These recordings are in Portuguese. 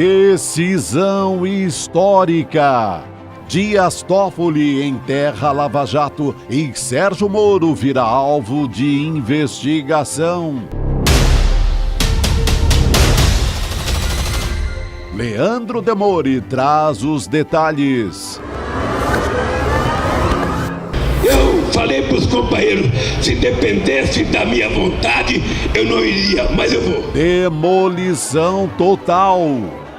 Decisão histórica. Dias Toffoli enterra Lava Jato e Sérgio Moro vira alvo de investigação. Leandro Demore traz os detalhes. Eu falei para os companheiros, se dependesse da minha vontade, eu não iria, mas eu vou. Demolição total.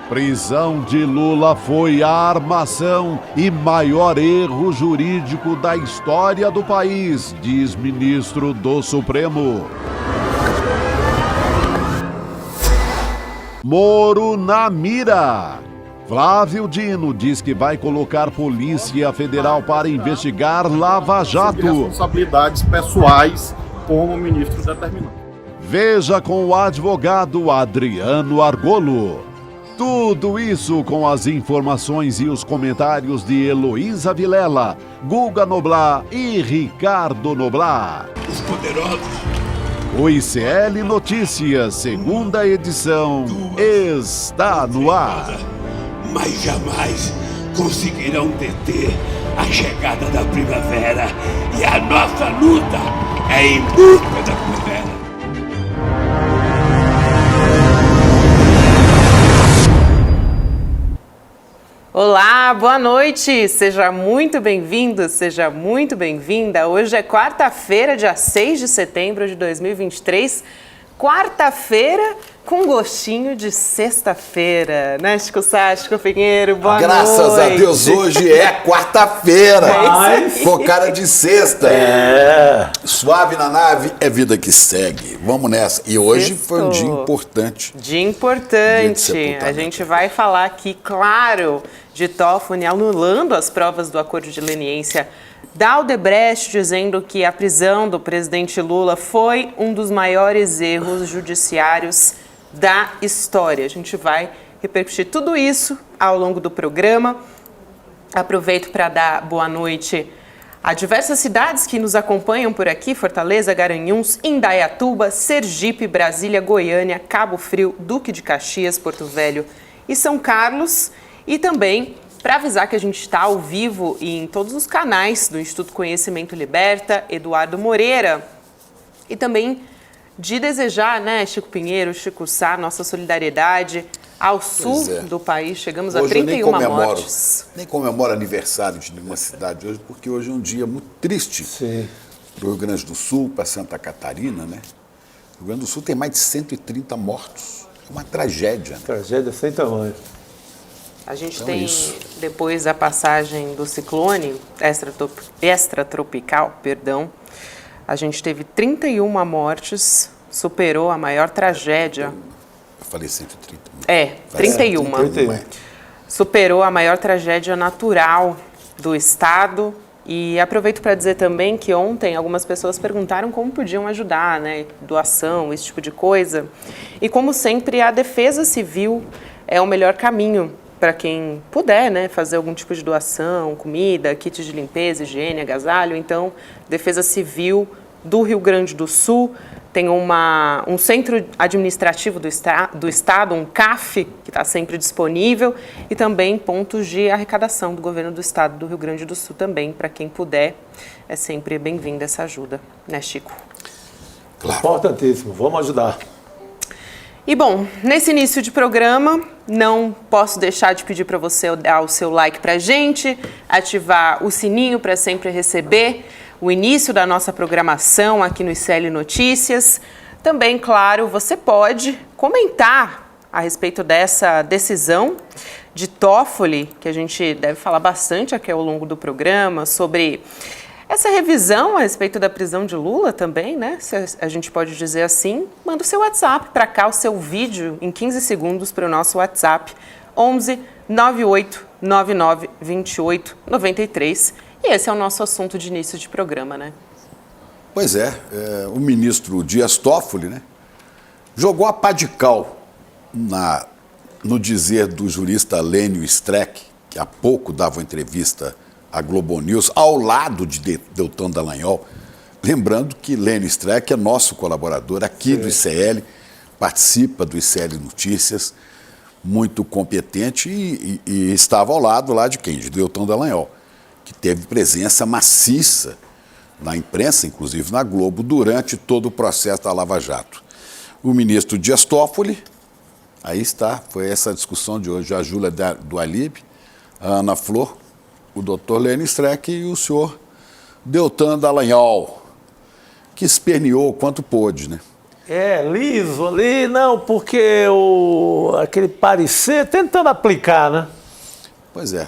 Prisão de Lula foi a armação e maior erro jurídico da história do país, diz ministro do Supremo. Moro na mira. Flávio Dino diz que vai colocar Polícia Federal para investigar Lava Jato. Responsabilidades pessoais, como o ministro determinou. Veja com o advogado Adriano Argolo. Tudo isso com as informações e os comentários de Heloísa Vilela, Guga Noblar e Ricardo Noblar. Os poderosos. O ICL Notícias, segunda edição, está no ar. Mas jamais conseguirão deter a chegada da primavera. E a nossa luta é em busca da primavera. Olá, boa noite, seja muito bem-vindo, seja muito bem-vinda. Hoje é quarta-feira, dia 6 de setembro de 2023, quarta-feira com gostinho de sexta-feira, né, Chico Sá, Chico Pinheiro, boa noite. Graças a Deus, hoje é quarta-feira, com cara de sexta. Suave na nave, é vida que segue. Vamos nessa. E hoje foi um dia importante. Dia importante. A gente vai falar aqui, claro, de Toffoli anulando as provas do acordo de leniência da Odebrecht, dizendo que a prisão do presidente Lula foi um dos maiores erros judiciários da história. A gente vai repercutir tudo isso ao longo do programa. Aproveito para dar boa noite a diversas cidades que nos acompanham por aqui: Fortaleza, Garanhuns, Indaiatuba, Sergipe, Brasília, Goiânia, Cabo Frio, Duque de Caxias, Porto Velho e São Carlos. E também para avisar que a gente está ao vivo em todos os canais do Instituto Conhecimento Liberta, Eduardo Moreira. E também de desejar, né, Chico Pinheiro, Chico Sá, nossa solidariedade ao sul do país. Chegamos hoje a 31 mortes. Nem comemoro aniversário de nenhuma cidade hoje, porque hoje é um dia muito triste para o Rio Grande do Sul, para Santa Catarina, né? O Rio Grande do Sul tem mais de 130 mortos. É uma tragédia. Né? Tragédia sem tamanho. A gente tem, depois da passagem do ciclone extratropical, a gente teve 31 mortes, superou a maior tragédia. Eu falei 130. 31. 31. Superou a maior tragédia natural do estado. E aproveito para dizer também que ontem algumas pessoas perguntaram como podiam ajudar, né? Doação, esse tipo de coisa. E como sempre, a Defesa Civil é o melhor caminho para quem puder, né, fazer algum tipo de doação, comida, kit de limpeza, higiene, agasalho. Então, Defesa Civil do Rio Grande do Sul tem um centro administrativo do estado, um CAF, que está sempre disponível, e também pontos de arrecadação do governo do estado do Rio Grande do Sul também, para quem puder. É sempre bem-vinda essa ajuda, né, Chico? Claro. Importantíssimo, vamos ajudar. E bom, nesse início de programa, não posso deixar de pedir para você dar o seu like para a gente, ativar o sininho para sempre receber o início da nossa programação aqui no ICL Notícias. Também, claro, você pode comentar a respeito dessa decisão de Toffoli, que a gente deve falar bastante aqui ao longo do programa, sobre essa revisão a respeito da prisão de Lula também, né? Se a gente pode dizer assim, manda o seu WhatsApp para cá, o seu vídeo em 15 segundos para o nosso WhatsApp, 11 98 99 28 93. E esse é o nosso assunto de início de programa, né? Pois é, o ministro Dias Toffoli, né, jogou a pá de cal no dizer do jurista Lênio Streck, que há pouco dava uma entrevista a Globo News, ao lado de Deltan Dallagnol. Lembrando que Lênio Streck é nosso colaborador aqui do ICL, participa do ICL Notícias. muito competente e estava ao lado lá de quem? De Deltan Dallagnol, que teve presença maciça na imprensa, inclusive na Globo, durante todo o processo da Lava Jato. O ministro Dias Toffoli, aí está, foi essa discussão de hoje, a Júlia do Alib, a Ana Flor, o doutor Lênio Streck e o senhor Deltan Dallagnol, que esperneou o quanto pôde, né? Liso ali, não, porque aquele parecer, tentando aplicar, né? Pois é.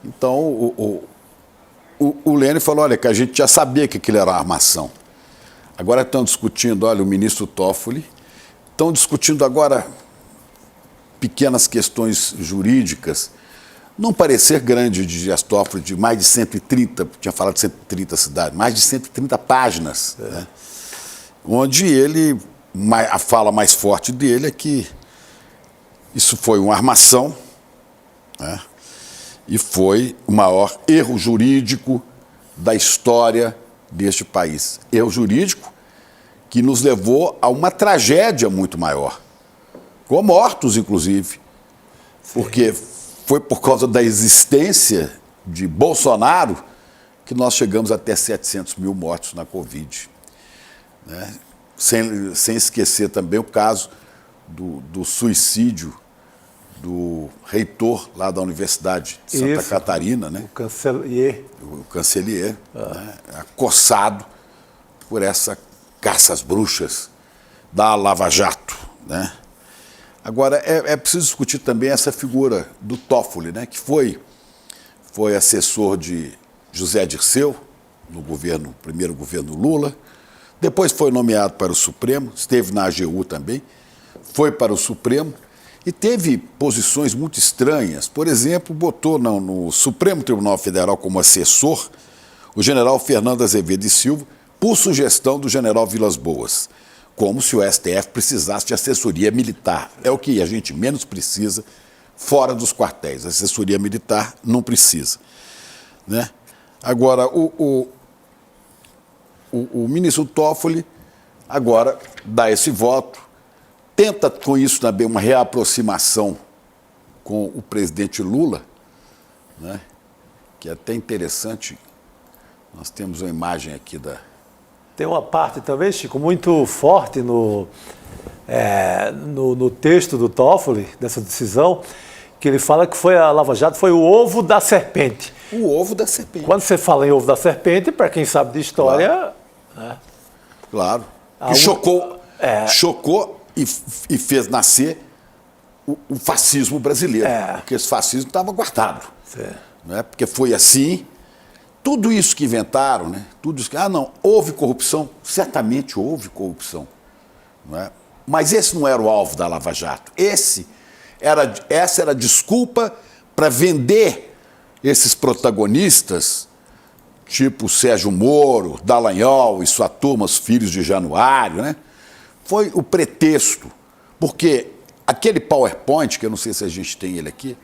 Então, o Lênio falou, olha, que a gente já sabia que aquilo era uma armação. Agora estão discutindo, olha, o ministro Toffoli, estão discutindo agora pequenas questões jurídicas, num parecer grande de Dias Toffoli, de mais de 130, tinha falado de 130 cidades, mais de 130 páginas, né? Onde ele, a fala mais forte dele é que isso foi uma armação, né? E foi o maior erro jurídico da história deste país. Erro jurídico que nos levou a uma tragédia muito maior, com mortos, inclusive, porque foi por causa da existência de Bolsonaro que nós chegamos até 700 mil mortos na Covid. Né? Sem esquecer também o caso do suicídio do reitor lá da Universidade de Santa Catarina, né? O Cancelier, né? Acossado por essa caça às bruxas da Lava Jato, né? Agora, é preciso discutir também essa figura do Toffoli, né? Que foi assessor de José Dirceu no primeiro governo Lula, depois foi nomeado para o Supremo, esteve na AGU também, foi para o Supremo e teve posições muito estranhas. Por exemplo, botou no Supremo Tribunal Federal como assessor o general Fernando Azevedo e Silva, por sugestão do general Vilas Boas, como se o STF precisasse de assessoria militar. É o que a gente menos precisa fora dos quartéis. Assessoria militar não precisa, né? Agora, o ministro Toffoli agora dá esse voto, tenta com isso também uma reaproximação com o presidente Lula, né? Que é até interessante. Nós temos uma imagem aqui Tem uma parte também, Chico, muito forte no texto do Toffoli, dessa decisão, que ele fala que a Lava Jato foi o ovo da serpente. O ovo da serpente. Quando você fala em ovo da serpente, para quem sabe de história... Claro. Né? Claro. Que chocou e fez nascer o fascismo brasileiro. Porque esse fascismo estava guardado. Né? Porque foi assim... Tudo isso que inventaram, né? Tudo isso que... não, houve corrupção. Certamente houve corrupção. Não é? Mas esse não era o alvo da Lava Jato. Essa era a desculpa para vender esses protagonistas, tipo Sérgio Moro, Dallagnol e sua turma, os filhos de Januário, né? Foi o pretexto. Porque aquele PowerPoint, que eu não sei se a gente tem ele aqui,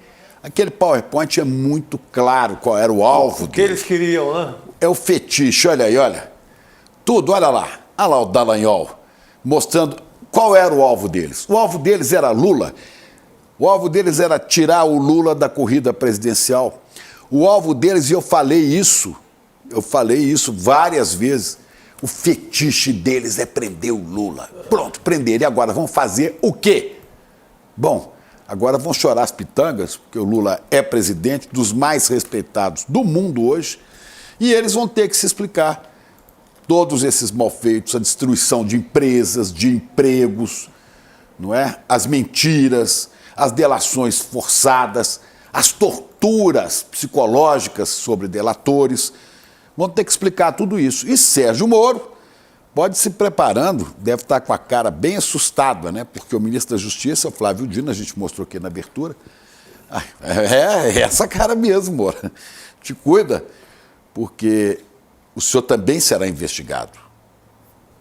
aquele PowerPoint é muito claro qual era o alvo dele. O que eles queriam, né? É o fetiche, olha aí, olha. Tudo, olha lá. Olha lá o Dallagnol, mostrando qual era o alvo deles. O alvo deles era Lula. O alvo deles era tirar o Lula da corrida presidencial. O alvo deles, e eu falei isso várias vezes, o fetiche deles é prender o Lula. Pronto, prender. E agora vão fazer o quê? Bom, agora vão chorar as pitangas, porque o Lula é presidente dos mais respeitados do mundo hoje, e eles vão ter que se explicar. Todos esses malfeitos, a destruição de empresas, de empregos, não é? As mentiras, as delações forçadas, as torturas psicológicas sobre delatores, vão ter que explicar tudo isso. E Sérgio Moro pode se preparando, deve estar com a cara bem assustada, né? Porque o ministro da Justiça, Flávio Dino, a gente mostrou aqui na abertura, é essa cara mesmo, Moro. Te cuida, porque o senhor também será investigado.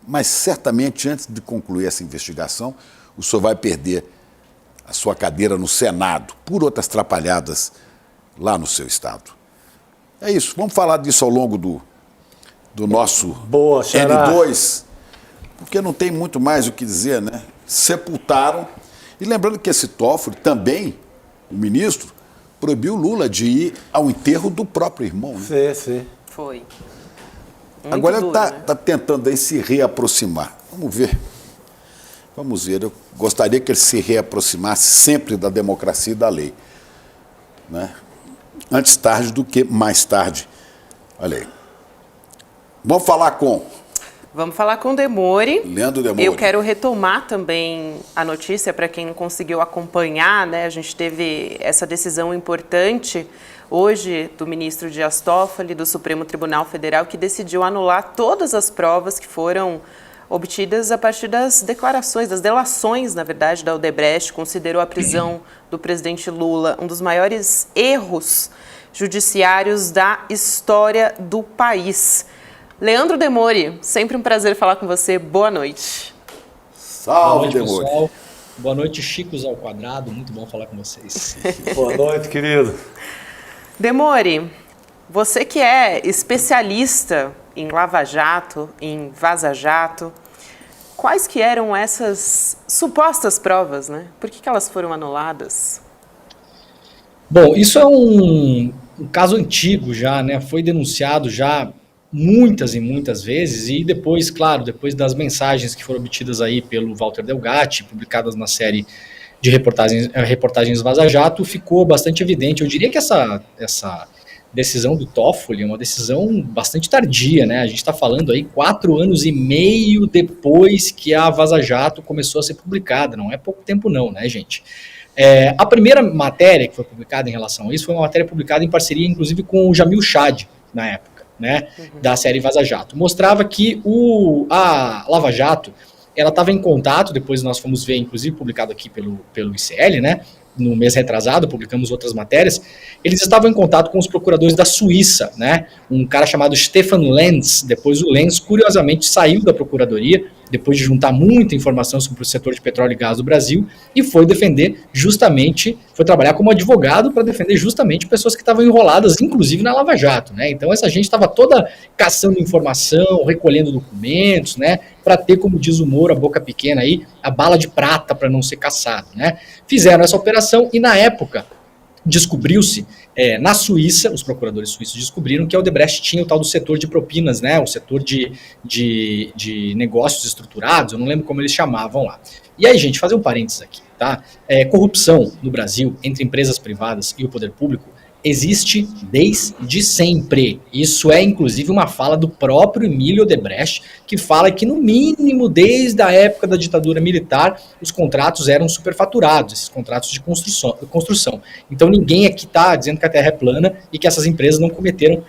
Mas certamente, antes de concluir essa investigação, o senhor vai perder a sua cadeira no Senado por outras trapalhadas lá no seu estado. É isso, vamos falar disso ao longo do nosso N2, porque não tem muito mais o que dizer, né? Sepultaram E lembrando que esse Toffoli também, o ministro, proibiu Lula de ir ao enterro do próprio irmão. Né? Sim. Foi. Muito Agora ele duro, está tentando aí se reaproximar. Vamos ver. Vamos ver. Eu gostaria que ele se reaproximasse sempre da democracia e da lei. Né? Antes tarde do que mais tarde. Olha aí. Vamos falar com o Demori. Leandro Demori. Eu quero retomar também a notícia para quem não conseguiu acompanhar, né? A gente teve essa decisão importante hoje do ministro Dias Toffoli, do Supremo Tribunal Federal, que decidiu anular todas as provas que foram obtidas a partir das declarações, das delações, na verdade, da Odebrecht. Considerou a prisão do presidente Lula um dos maiores erros judiciários da história do país. Leandro Demori, sempre um prazer falar com você. Boa noite. Salve, Boa noite, Demori. pessoal. Boa noite, Chicos ao quadrado. Muito bom falar com vocês. Boa noite, querido. Demori, você que é especialista em Lava Jato, em Vaza Jato, quais que eram essas supostas provas, né? Por que elas foram anuladas? Bom, isso é um caso antigo já, né? Foi denunciado já muitas e muitas vezes, e depois, claro, depois das mensagens que foram obtidas aí pelo Walter Delgatti, publicadas na série de reportagens Vaza Jato, ficou bastante evidente. Eu diria que essa decisão do Toffoli é uma decisão bastante tardia, né? A gente está falando aí 4 anos e meio depois que a Vaza Jato começou a ser publicada, não é pouco tempo não, né, gente? A primeira matéria que foi publicada em relação a isso foi uma matéria publicada em parceria, inclusive, com o Jamil Chad, na época, né, da série Vaza Jato. Mostrava que a Lava Jato, ela estava em contato, depois nós fomos ver, inclusive, publicado aqui pelo ICL, né, no mês retrasado, publicamos outras matérias, eles estavam em contato com os procuradores da Suíça, né, um cara chamado Stefan Lenz. Depois o Lenz, curiosamente, saiu da procuradoria, depois de juntar muita informação sobre o setor de petróleo e gás do Brasil, e foi trabalhar como advogado para defender justamente pessoas que estavam enroladas, inclusive na Lava Jato, né? Então essa gente estava toda caçando informação, recolhendo documentos, né? Para ter, como diz o Moro, a boca pequena aí, a bala de prata para não ser caçado, né? Fizeram essa operação e na época descobriu-se, na Suíça, os procuradores suíços descobriram que a Odebrecht tinha o tal do setor de propinas, né, o setor de negócios estruturados, eu não lembro como eles chamavam lá. E aí, gente, fazer um parênteses aqui, tá? Corrupção no Brasil, entre empresas privadas e o poder público, existe desde sempre. Isso é, inclusive, uma fala do próprio Emílio Odebrecht, que fala que, no mínimo, desde a época da ditadura militar, os contratos eram superfaturados, esses contratos de construção. Então, ninguém aqui está dizendo que a Terra é plana e que essas empresas não cometeram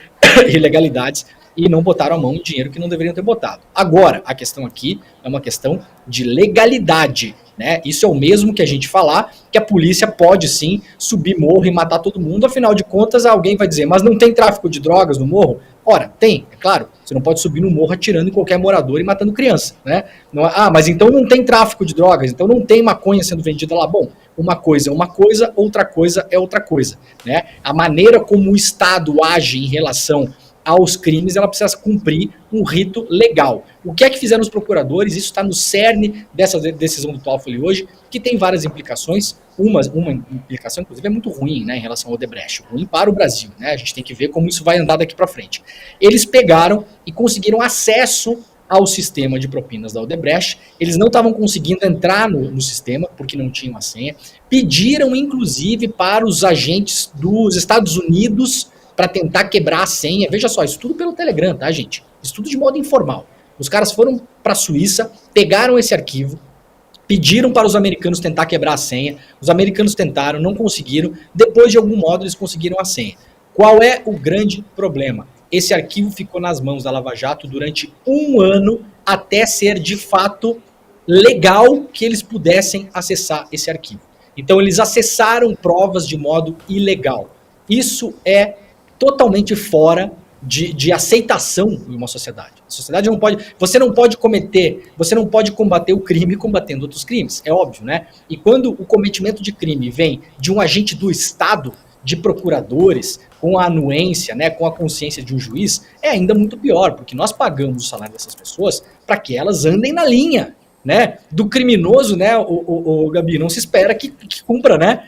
ilegalidades e não botaram a mão em dinheiro que não deveriam ter botado. Agora, a questão aqui é uma questão de legalidade, né? Isso é o mesmo que a gente falar que a polícia pode sim subir morro e matar todo mundo, afinal de contas alguém vai dizer, mas não tem tráfico de drogas no morro? Ora, tem, é claro, você não pode subir no morro atirando em qualquer morador e matando criança, né? Não, mas então não tem tráfico de drogas, então não tem maconha sendo vendida lá. Bom, uma coisa é uma coisa, outra coisa é outra coisa, né? A maneira como o Estado age em relação aos crimes, ela precisa cumprir um rito legal. O que é que fizeram os procuradores? Isso está no cerne dessa decisão do Toffoli hoje, que tem várias implicações. Uma implicação, inclusive, é muito ruim, né, em relação ao Odebrecht, ruim para o Brasil, né? A gente tem que ver como isso vai andar daqui para frente. Eles pegaram e conseguiram acesso ao sistema de propinas da Odebrecht. Eles não estavam conseguindo entrar no sistema, porque não tinham a senha. Pediram, inclusive, para os agentes dos Estados Unidos para tentar quebrar a senha. Veja só, isso tudo pelo Telegram, tá, gente? Isso tudo de modo informal. Os caras foram para a Suíça, pegaram esse arquivo, pediram para os americanos tentar quebrar a senha. Os americanos tentaram, não conseguiram. Depois, de algum modo, eles conseguiram a senha. Qual é o grande problema? Esse arquivo ficou nas mãos da Lava Jato durante 1 ano, até ser, de fato, legal que eles pudessem acessar esse arquivo. Então, eles acessaram provas de modo ilegal. Isso é totalmente fora de aceitação em uma sociedade. A sociedade não pode, você não pode combater o crime combatendo outros crimes, é óbvio, né? E quando o cometimento de crime vem de um agente do Estado, de procuradores, com a anuência, né, com a consciência de um juiz, é ainda muito pior, porque nós pagamos o salário dessas pessoas para que elas andem na linha. né, do criminoso, né, o Gabi, não se espera que cumpra, né,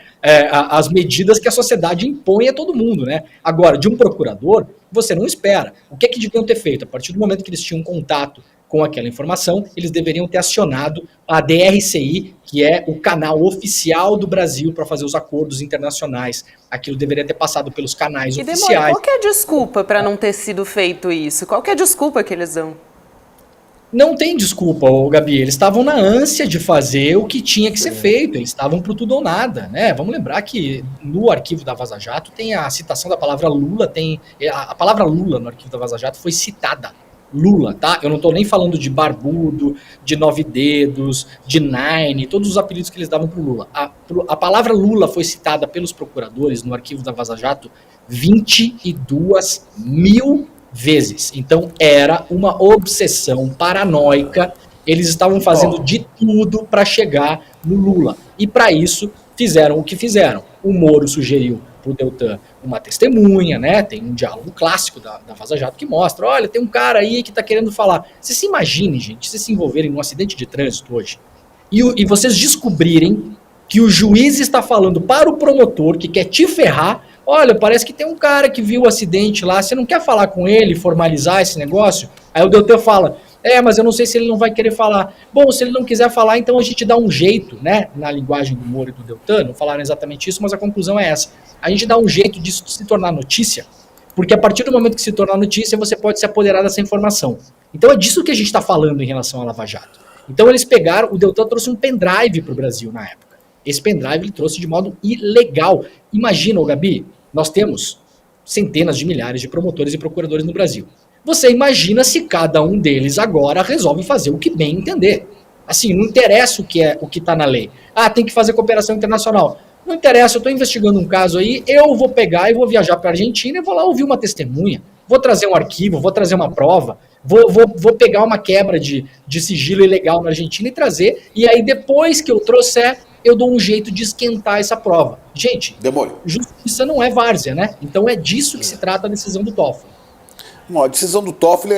as medidas que a sociedade impõe a todo mundo, né. Agora, de um procurador, você não espera. O que é que deviam ter feito? A partir do momento que eles tinham contato com aquela informação, eles deveriam ter acionado a DRCI, que é o canal oficial do Brasil para fazer os acordos internacionais. Aquilo deveria ter passado pelos canais oficiais. Qual que é a desculpa para não ter sido feito isso? Qual que é a desculpa que eles dão? Não tem desculpa, Gabi. Eles estavam na ânsia de fazer o que tinha que ser feito. Eles estavam pro tudo ou nada, né? Vamos lembrar que no arquivo da Vaza Jato tem a citação da palavra Lula, a palavra Lula no arquivo da Vaza Jato foi citada. Lula, tá? Eu não tô nem falando de Barbudo, de Nove Dedos, de Nine, todos os apelidos que eles davam pro Lula. A palavra Lula foi citada pelos procuradores no arquivo da Vaza Jato 22 mil vezes. Então era uma obsessão paranoica. Eles estavam fazendo de tudo para chegar no Lula. E para isso fizeram o que fizeram. O Moro sugeriu pro Deltan uma testemunha, né? Tem um diálogo clássico da Vaza Jato que mostra, olha, tem um cara aí que tá querendo falar. Vocês se imaginem, gente, vocês se envolverem num acidente de trânsito hoje e vocês descobrirem que o juiz está falando para o promotor que quer te ferrar, olha, parece que tem um cara que viu o acidente lá, você não quer falar com ele, formalizar esse negócio? Aí o Deltan fala, mas eu não sei se ele não vai querer falar. Bom, se ele não quiser falar, então a gente dá um jeito, né? Na linguagem do Moro e do Deltan, não falaram exatamente isso, mas a conclusão é essa. A gente dá um jeito disso se tornar notícia, porque a partir do momento que se tornar notícia, você pode se apoderar dessa informação. Então é disso que a gente está falando em relação à Lava Jato. Então eles pegaram, o Deltan trouxe um pendrive para o Brasil na época. Esse pendrive ele trouxe de modo ilegal. Imagina, Gabi, nós temos centenas de milhares de promotores e procuradores no Brasil. Você imagina se cada um deles agora resolve fazer o que bem entender. Assim, não interessa o que está na lei. Tem que fazer cooperação internacional. Não interessa, eu estou investigando um caso aí, eu vou pegar e vou viajar para a Argentina e vou lá ouvir uma testemunha. Vou trazer um arquivo, vou trazer uma prova, vou pegar uma quebra de sigilo ilegal na Argentina e trazer, e aí depois que eu trouxer, eu dou um jeito de esquentar essa prova. Gente, justiça não é várzea, né? Então é disso que se trata a decisão do Toffoli. Não, a decisão do Toffoli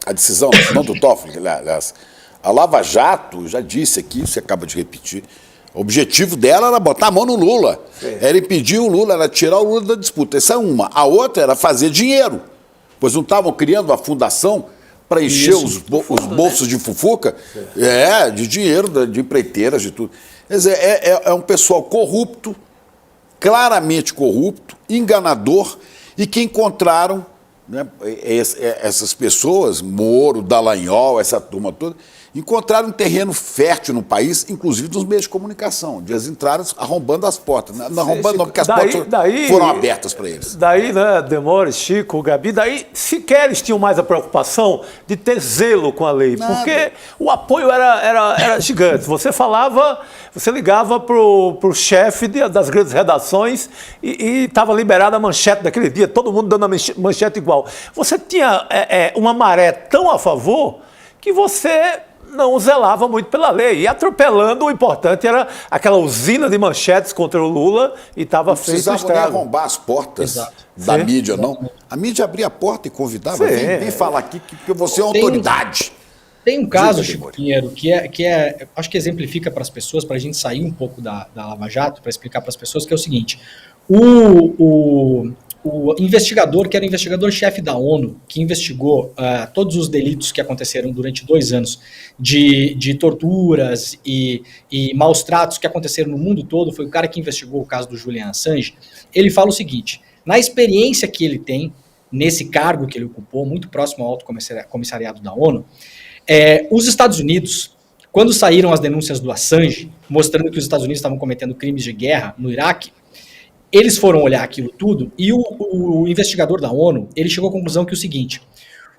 a decisão não do Toffoli, aliás, a Lava Jato, já disse aqui, você acaba de repetir, o objetivo dela era botar a mão no Lula. Sim. Era impedir o Lula, era tirar o Lula da disputa. Essa é uma. A outra era fazer dinheiro, pois não estavam criando uma fundação para encher os bolsos, né? De fufuca, de dinheiro, de empreiteiras, de tudo. Quer dizer, é um pessoal corrupto, claramente corrupto, enganador, e que encontraram, né, essas pessoas, Moro, Dallagnol, essa turma toda, encontraram um terreno fértil no país, inclusive nos meios de comunicação. Eles entraram arrombando as portas. Não arrombando, não, porque as portas foram abertas para eles. Daí, né, Demore, Chico, Gabi, daí sequer eles tinham mais a preocupação de ter zelo com a lei, porque o apoio era gigante. Você falava, você ligava pro chefe das grandes redações e estava liberada a manchete daquele dia, todo mundo dando a manchete igual. Você tinha uma maré tão a favor que você não zelava muito pela lei. E atropelando, o importante era aquela usina de manchetes contra o Lula e estava feito o estrago. Não precisavam nem arrombar as portas da mídia, não. A mídia abria a porta e convidava, vem falar aqui, porque você é autoridade. Tem um caso, Chico Pinheiro, que acho que exemplifica para as pessoas, para a gente sair um pouco da Lava Jato, para explicar para as pessoas, que é o seguinte, o investigador, que era o investigador-chefe da ONU, que investigou todos os delitos que aconteceram durante 2 anos de torturas e maus tratos que aconteceram no mundo todo, foi o cara que investigou o caso do Julian Assange. Ele fala o seguinte, na experiência que ele tem, nesse cargo que ele ocupou, muito próximo ao Alto Comissariado da ONU, os Estados Unidos, quando saíram as denúncias do Assange, mostrando que os Estados Unidos estavam cometendo crimes de guerra no Iraque, eles foram olhar aquilo tudo e o investigador da ONU, ele chegou à conclusão que é o seguinte,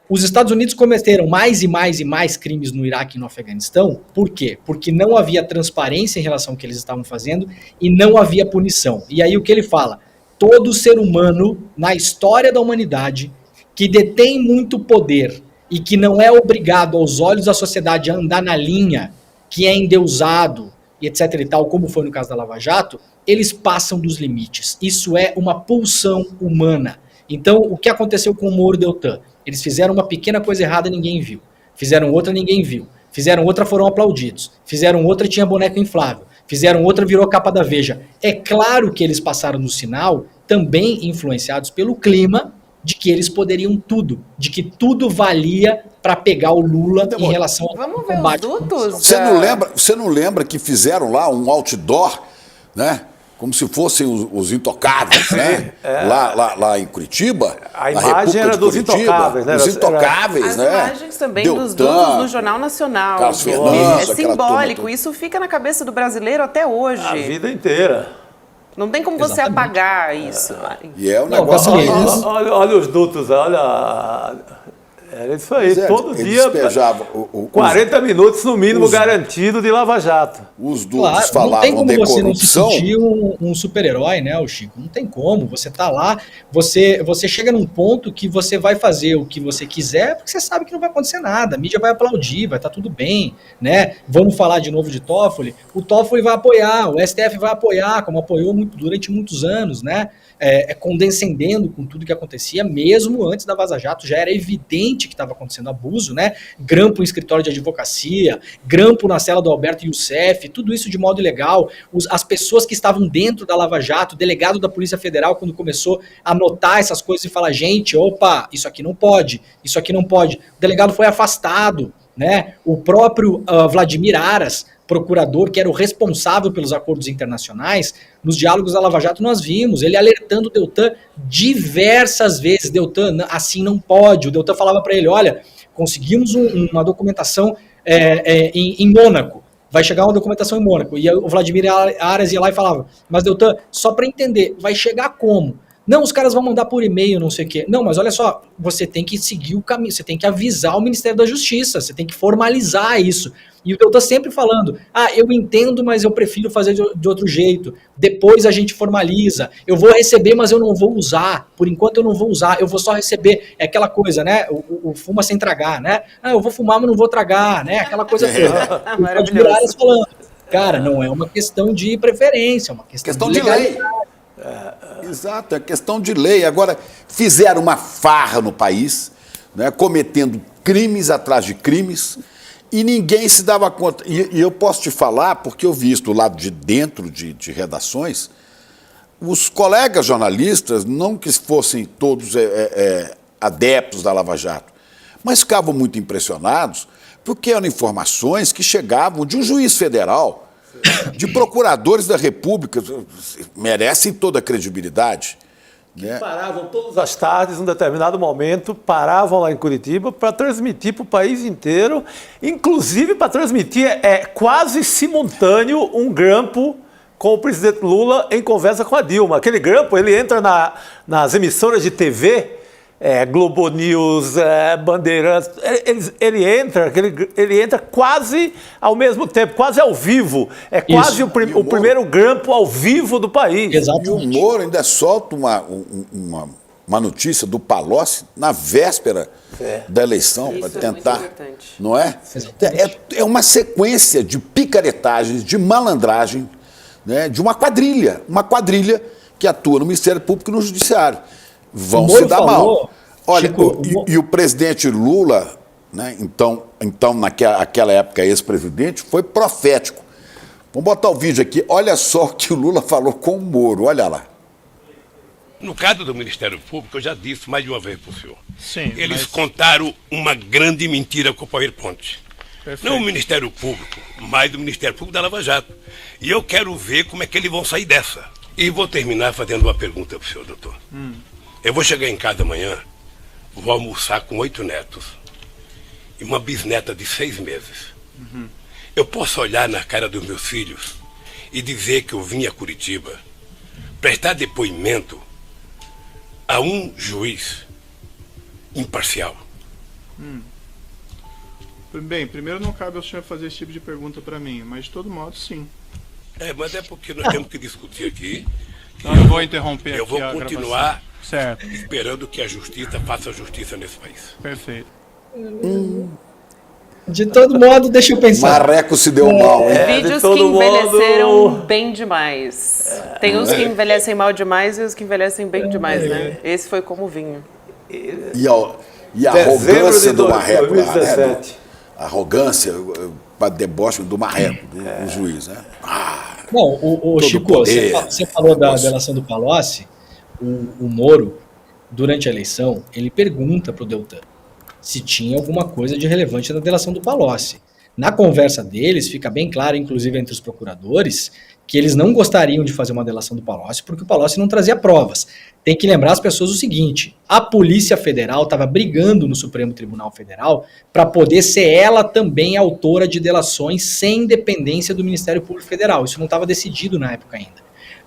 os Estados Unidos cometeram mais e mais e mais crimes no Iraque e no Afeganistão. Por quê? Porque não havia transparência em relação ao que eles estavam fazendo e não havia punição. E aí o que ele fala? Todo ser humano na história da humanidade que detém muito poder e que não é obrigado aos olhos da sociedade a andar na linha, que é endeusado e etc e tal, como foi no caso da Lava Jato, eles passam dos limites. Isso é uma pulsão humana. Então, o que aconteceu com o Moro e Deltan? Eles fizeram uma pequena coisa errada e ninguém viu. Fizeram outra, ninguém viu. Fizeram outra, foram aplaudidos. Fizeram outra, tinha boneco inflável. Fizeram outra, virou capa da Veja. É claro que eles passaram no sinal, também influenciados pelo clima, de que eles poderiam tudo, de que tudo valia para pegar o Lula em relação ao Vamos ver combate. os dutos. Você não lembra que fizeram lá um outdoor, né? Como se fossem os intocáveis, né? Lá em Curitiba. A na imagem República era de dos Curitiba, intocáveis, né? Os intocáveis, As né? imagens também dos Deltan, dutos no Jornal Nacional. Carlos É Fernandes, aquela simbólico, turma isso fica na cabeça do brasileiro até hoje. A vida inteira. Não tem como você Exatamente. apagar isso. E é um Não, negócio... assim, Olha os dutos, olha. Era isso aí, Pois é, todo eles dia. despejavam 40 minutos no mínimo os- garantido de Lava Jato. os dutos Claro, não tem falavam como de você não se corrupção. sentir um super-herói, né, o Chico? Não tem como. Você tá lá, você chega num ponto que você vai fazer o que você quiser, porque você sabe que não vai acontecer nada. A mídia vai aplaudir, vai estar tudo bem, né? Vamos falar de novo de Toffoli. O Toffoli vai apoiar, o STF vai apoiar, como apoiou durante muitos anos, né? Condescendendo com tudo que acontecia, mesmo antes da Vaza Jato, já era evidente que estava acontecendo abuso, né? Grampo em escritório de advocacia, grampo na cela do Alberto Youssef, tudo isso de modo ilegal. As pessoas que estavam dentro da Lava Jato, o delegado da Polícia Federal, quando começou a notar essas coisas e falar, gente, opa, isso aqui não pode, isso aqui não pode. O delegado foi afastado, né? O próprio Vladimir Aras, procurador, que era o responsável pelos acordos internacionais, nos diálogos da Lava Jato nós vimos, ele alertando o Deltan diversas vezes, Deltan, assim não pode. O Deltan falava para ele, olha, conseguimos uma documentação em Mônaco, vai chegar uma documentação em Mônaco, e o Vladimir Aras ia lá e falava, mas Deltan, só para entender, vai chegar como? Não, os caras vão mandar por e-mail, não sei o quê. Não, mas olha só, você tem que seguir o caminho, você tem que avisar o Ministério da Justiça, você tem que formalizar isso. E o Deltan sempre falando, eu entendo, mas eu prefiro fazer de outro jeito. Depois a gente formaliza. Eu vou receber, mas eu não vou usar. Por enquanto eu não vou usar, eu vou só receber. É aquela coisa, né? O fuma sem tragar, né? Eu vou fumar, mas não vou tragar, né? Aquela coisa toda. Maravilhoso. Falando, cara, não é uma questão de preferência, é uma questão de lei. Exato, é questão de lei. Agora, fizeram uma farra no país, né, cometendo crimes atrás de crimes, e ninguém se dava conta. E eu posso te falar, porque eu vi isso do lado de dentro de redações, os colegas jornalistas, não que fossem todos adeptos da Lava Jato, mas ficavam muito impressionados, porque eram informações que chegavam de um juiz federal, de procuradores da República, merecem toda a credibilidade. Né? Paravam todas as tardes, num determinado momento, paravam lá em Curitiba para transmitir para o país inteiro, inclusive para transmitir quase simultâneo um grampo com o presidente Lula em conversa com a Dilma. Aquele grampo, ele entra nas emissoras de TV, Globo News, Bandeirantes, ele entra quase ao mesmo tempo, quase ao vivo. É quase o primeiro grampo ao vivo do país. Exatamente. E o Moro ainda solta uma notícia do Palocci na véspera da eleição, para Isso é tentar. muito importante. Não é? É uma sequência de picaretagens, de malandragem, né, de uma quadrilha que atua no Ministério Público e no Judiciário. Vão se dar mal. Olha, Chico, e o presidente Lula, né, então naquela época ex-presidente, foi profético. Vamos botar o vídeo aqui. Olha só o que o Lula falou com o Moro. Olha lá. No caso do Ministério Público, eu já disse mais de uma vez para o senhor. Sim, Eles contaram uma grande mentira com o PowerPoint. Perfeito. Não o Ministério Público, mas o Ministério Público da Lava Jato. E eu quero ver como é que eles vão sair dessa. E vou terminar fazendo uma pergunta para o senhor, doutor. Eu vou chegar em casa amanhã, vou almoçar com 8 netos e uma bisneta de 6 meses. Eu posso olhar na cara dos meus filhos e dizer que eu vim a Curitiba prestar depoimento a um juiz imparcial. Bem, primeiro não cabe ao senhor fazer esse tipo de pergunta para mim, mas de todo modo, sim. Mas é porque nós temos que discutir aqui. Não, eu vou interromper Eu aqui vou a continuar gravação. Certo, esperando que a justiça faça justiça nesse país. perfeito. De todo modo, deixa eu pensar. Marreco se deu mal, hein? Vídeos de todo que envelheceram modo- bem demais. Tem uns que envelhecem mal demais e os que envelhecem bem demais, né? Esse foi como vinho. E a Dezembro arrogância de do Marreco lá, né? 2017. arrogância, para deboche do marreco, do juiz, né? Não, o Chico, você falou da delação do Palocci, o Moro, durante a eleição, ele pergunta para o Deltan se tinha alguma coisa de relevante na delação do Palocci. Na conversa deles, fica bem claro, inclusive entre os procuradores, que eles não gostariam de fazer uma delação do Palocci porque o Palocci não trazia provas. Tem que lembrar as pessoas o seguinte, a Polícia Federal estava brigando no Supremo Tribunal Federal para poder ser ela também autora de delações sem dependência do Ministério Público Federal. Isso não estava decidido na época ainda.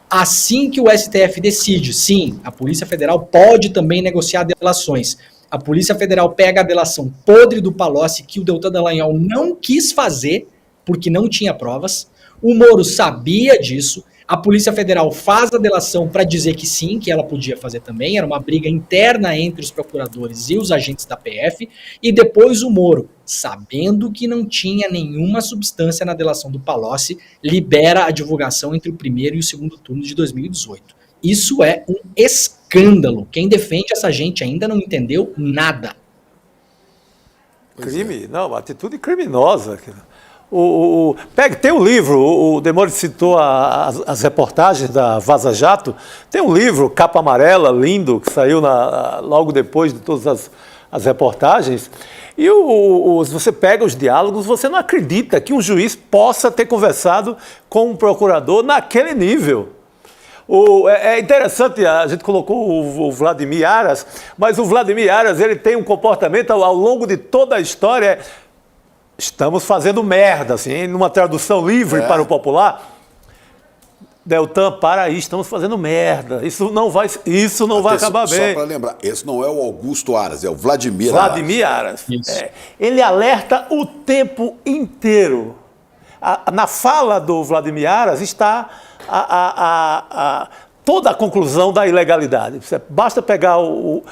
Assim que o STF decide, sim, a Polícia Federal pode também negociar delações. A Polícia Federal pega a delação podre do Palocci que o Deltan Dallagnol não quis fazer porque não tinha provas. O Moro sabia disso. A Polícia Federal faz a delação para dizer que sim, que ela podia fazer também. Era uma briga interna entre os procuradores e os agentes da PF. E depois o Moro, sabendo que não tinha nenhuma substância na delação do Palocci, libera a divulgação entre o primeiro e o segundo turno de 2018. Isso é um escândalo. Quem defende essa gente ainda não entendeu nada. Crime, não, uma atitude criminosa. Tem um livro, o Demore citou as reportagens da Vaza Jato, tem um livro, capa amarela, lindo, que saiu logo depois de todas as reportagens, e se você pega os diálogos, você não acredita que um juiz possa ter conversado com um procurador naquele nível. É interessante, a gente colocou o Vladimir Aras, mas o Vladimir Aras ele tem um comportamento ao longo de toda a história. Estamos fazendo merda, assim, numa tradução livre para o popular. Deltan, para aí, estamos fazendo merda. Isso não vai acabar bem. Só para lembrar, esse não é o Augusto Aras, é o Vladimir Aras. Ele alerta o tempo inteiro. Na fala do Vladimir Aras está toda a conclusão da ilegalidade. Basta pegar o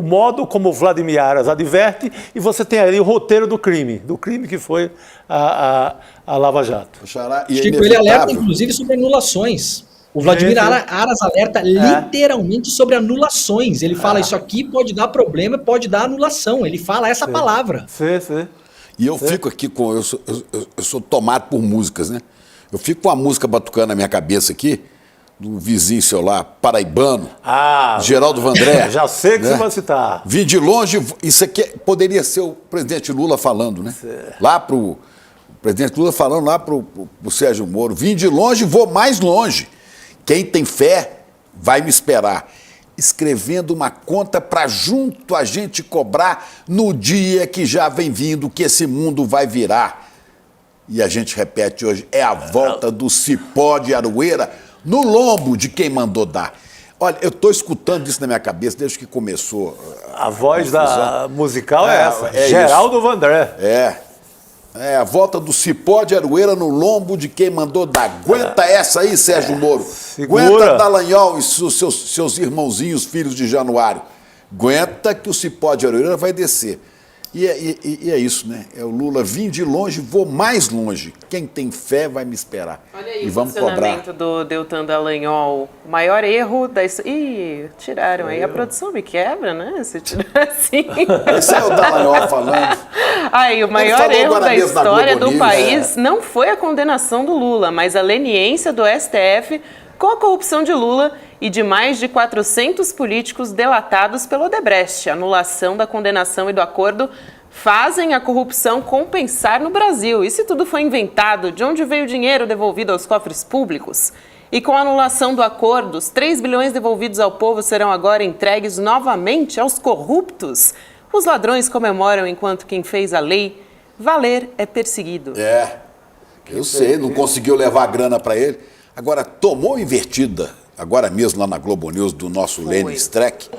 modo como o Vladimir Aras adverte e você tem ali o roteiro do crime que foi a Lava Jato. Chico, ele alerta inclusive sobre anulações. O Vladimir Aras alerta literalmente sobre anulações. Ele fala, isso aqui pode dar problema, pode dar anulação. Ele fala essa palavra. Sim. E eu fico aqui eu sou tomado por músicas, né? Eu fico com a música batucando na minha cabeça aqui, do vizinho seu lá, paraibano, Geraldo Vandré. Já sei que você vai citar. Vim de longe, isso aqui poderia ser o presidente Lula falando, né? O presidente Lula falando lá pro Sérgio Moro, vim de longe, vou mais longe. Quem tem fé vai me esperar. Escrevendo uma conta para junto a gente cobrar no dia que já vem vindo, que esse mundo vai virar. E a gente repete hoje, é a volta do cipó de Aroeira no lombo de quem mandou dar. Olha, eu estou escutando isso na minha cabeça desde que começou. A voz da musical é essa, Geraldo Vandré. É a volta do cipó de Aroeira no lombo de quem mandou dar. Aguenta essa aí, Sérgio Moro. Segura. Aguenta Dallagnol e seus irmãozinhos, filhos de Januário. Aguenta que o cipó de Aroeira vai descer. E é isso, né? É o Lula, vim de longe, vou mais longe. Quem tem fé vai me esperar. Olha aí e o vamos funcionamento cobrar. do Deltan Dallagnol. O maior erro da história. Ih, tiraram aí. A produção me quebra, né? Se tirar assim. Esse é o Dallagnol falando. Aí, o maior erro da história do país não foi a condenação do Lula, mas a leniência do STF com a corrupção de Lula e de mais de 400 políticos delatados pelo Odebrecht. A anulação da condenação e do acordo fazem a corrupção compensar no Brasil. E se tudo foi inventado, de onde veio o dinheiro devolvido aos cofres públicos? E com a anulação do acordo, os 3 bilhões devolvidos ao povo serão agora entregues novamente aos corruptos? Os ladrões comemoram enquanto quem fez a lei valer é perseguido. Eu sei, não conseguiu levar a grana para ele. Agora, tomou invertida, agora mesmo lá na Globo News, do nosso Lênio Streck,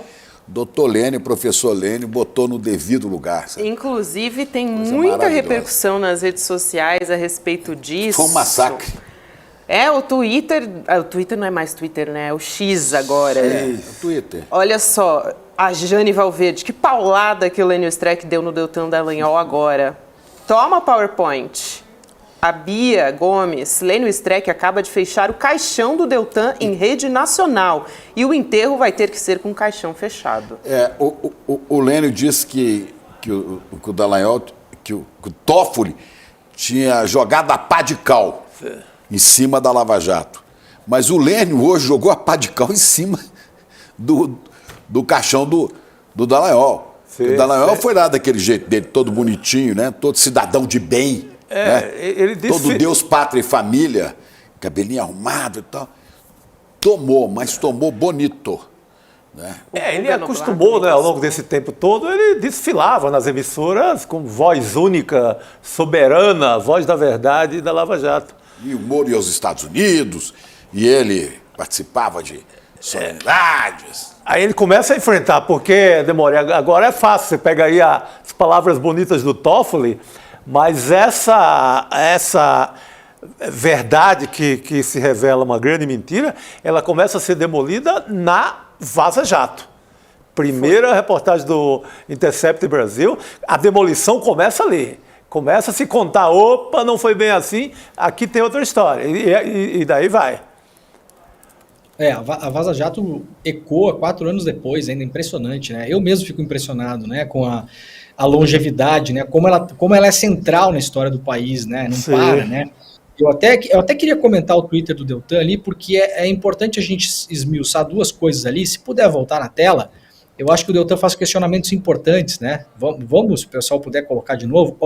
doutor Lênio, professor Lênio, botou no devido lugar. Sabe? Inclusive, tem muita repercussão nas redes sociais a respeito disso. Foi um massacre. O Twitter não é mais Twitter, né? É o X agora. O Twitter. Olha só, a Jane Valverde, que paulada que o Lênio Streck deu no Deltan Dallagnol agora. Toma PowerPoint. A Bia Gomes, Lênio Streck acaba de fechar o caixão do Deltan em rede nacional. E o enterro vai ter que ser com o caixão fechado. O Lênio disse que o Dallagnol que o Toffoli tinha jogado a pá de cal em cima da Lava Jato. Mas o Lênio hoje jogou a pá de cal em cima do caixão do Dallagnol. O Dallagnol foi lá daquele jeito dele, todo bonitinho, né? Todo cidadão de bem. Né? Ele disse... Todo Deus, pátria e família, cabelinho arrumado e tal. Tomou, mas tomou bonito. Né? Ele acostumou, né, ao longo desse tempo todo, ele desfilava nas emissoras com voz única, soberana, voz da verdade da Lava Jato. E o Moro ia aos Estados Unidos, e ele participava de solenidades. Aí ele começa a enfrentar, porque, Demore, agora é fácil, você pega aí as palavras bonitas do Toffoli, mas essa verdade que se revela uma grande mentira, ela começa a ser demolida na Vaza Jato. Primeira reportagem do Intercept Brasil, a demolição começa ali. Começa a se contar, opa, não foi bem assim, aqui tem outra história. E daí vai. A Vaza Jato ecoa 4 anos depois, ainda impressionante, né? Eu mesmo fico impressionado, né, com a longevidade, né? Como ela é central na história do país, né? Não para, né? Eu até queria comentar o Twitter do Deltan ali, porque é importante a gente esmiuçar 2 coisas ali. Se puder voltar na tela, eu acho que o Deltan faz questionamentos importantes, né? Vamos, se o pessoal puder colocar de novo.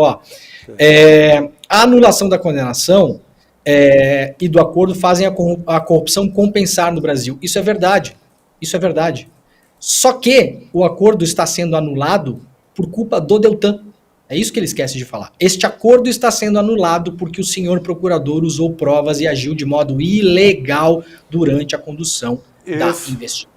A anulação da condenação e do acordo fazem a corrupção compensar no Brasil. Isso é verdade. Isso é verdade. Só que o acordo está sendo anulado por culpa do Deltan. É isso que ele esquece de falar. Este acordo está sendo anulado porque o senhor procurador usou provas e agiu de modo ilegal durante a condução da investigação.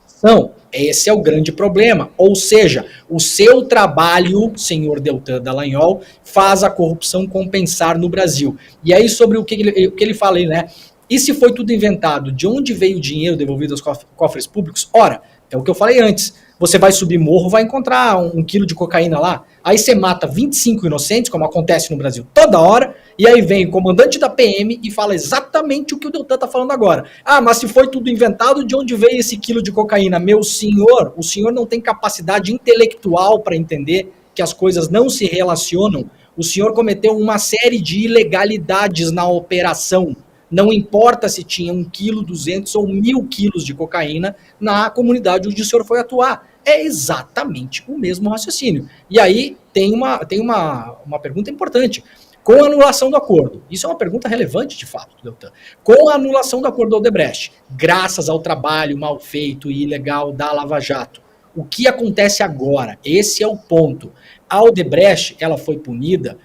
Esse é o grande problema. Ou seja, o seu trabalho, senhor Deltan Dallagnol, faz a corrupção compensar no Brasil. E aí, sobre o que ele fala aí, né? E se foi tudo inventado? De onde veio o dinheiro devolvido aos cofres públicos? Ora, é o que eu falei antes. Você vai subir morro, vai encontrar 1 quilo de cocaína lá. Aí você mata 25 inocentes, como acontece no Brasil toda hora, e aí vem o comandante da PM e fala exatamente o que o Deltan está falando agora. Ah, mas se foi tudo inventado, de onde veio esse quilo de cocaína? Meu senhor, o senhor não tem capacidade intelectual para entender que as coisas não se relacionam. O senhor cometeu uma série de ilegalidades na operação. Não importa se tinha 1 quilo, 200 ou 1.000 quilos de cocaína na comunidade onde o senhor foi atuar. É exatamente o mesmo raciocínio. E aí tem uma pergunta importante. Com a anulação do acordo, isso é uma pergunta relevante de fato, Deltan. Com a anulação do acordo do Odebrecht, graças ao trabalho mal feito e ilegal da Lava Jato, o que acontece agora? Esse é o ponto. A Odebrecht, ela foi punida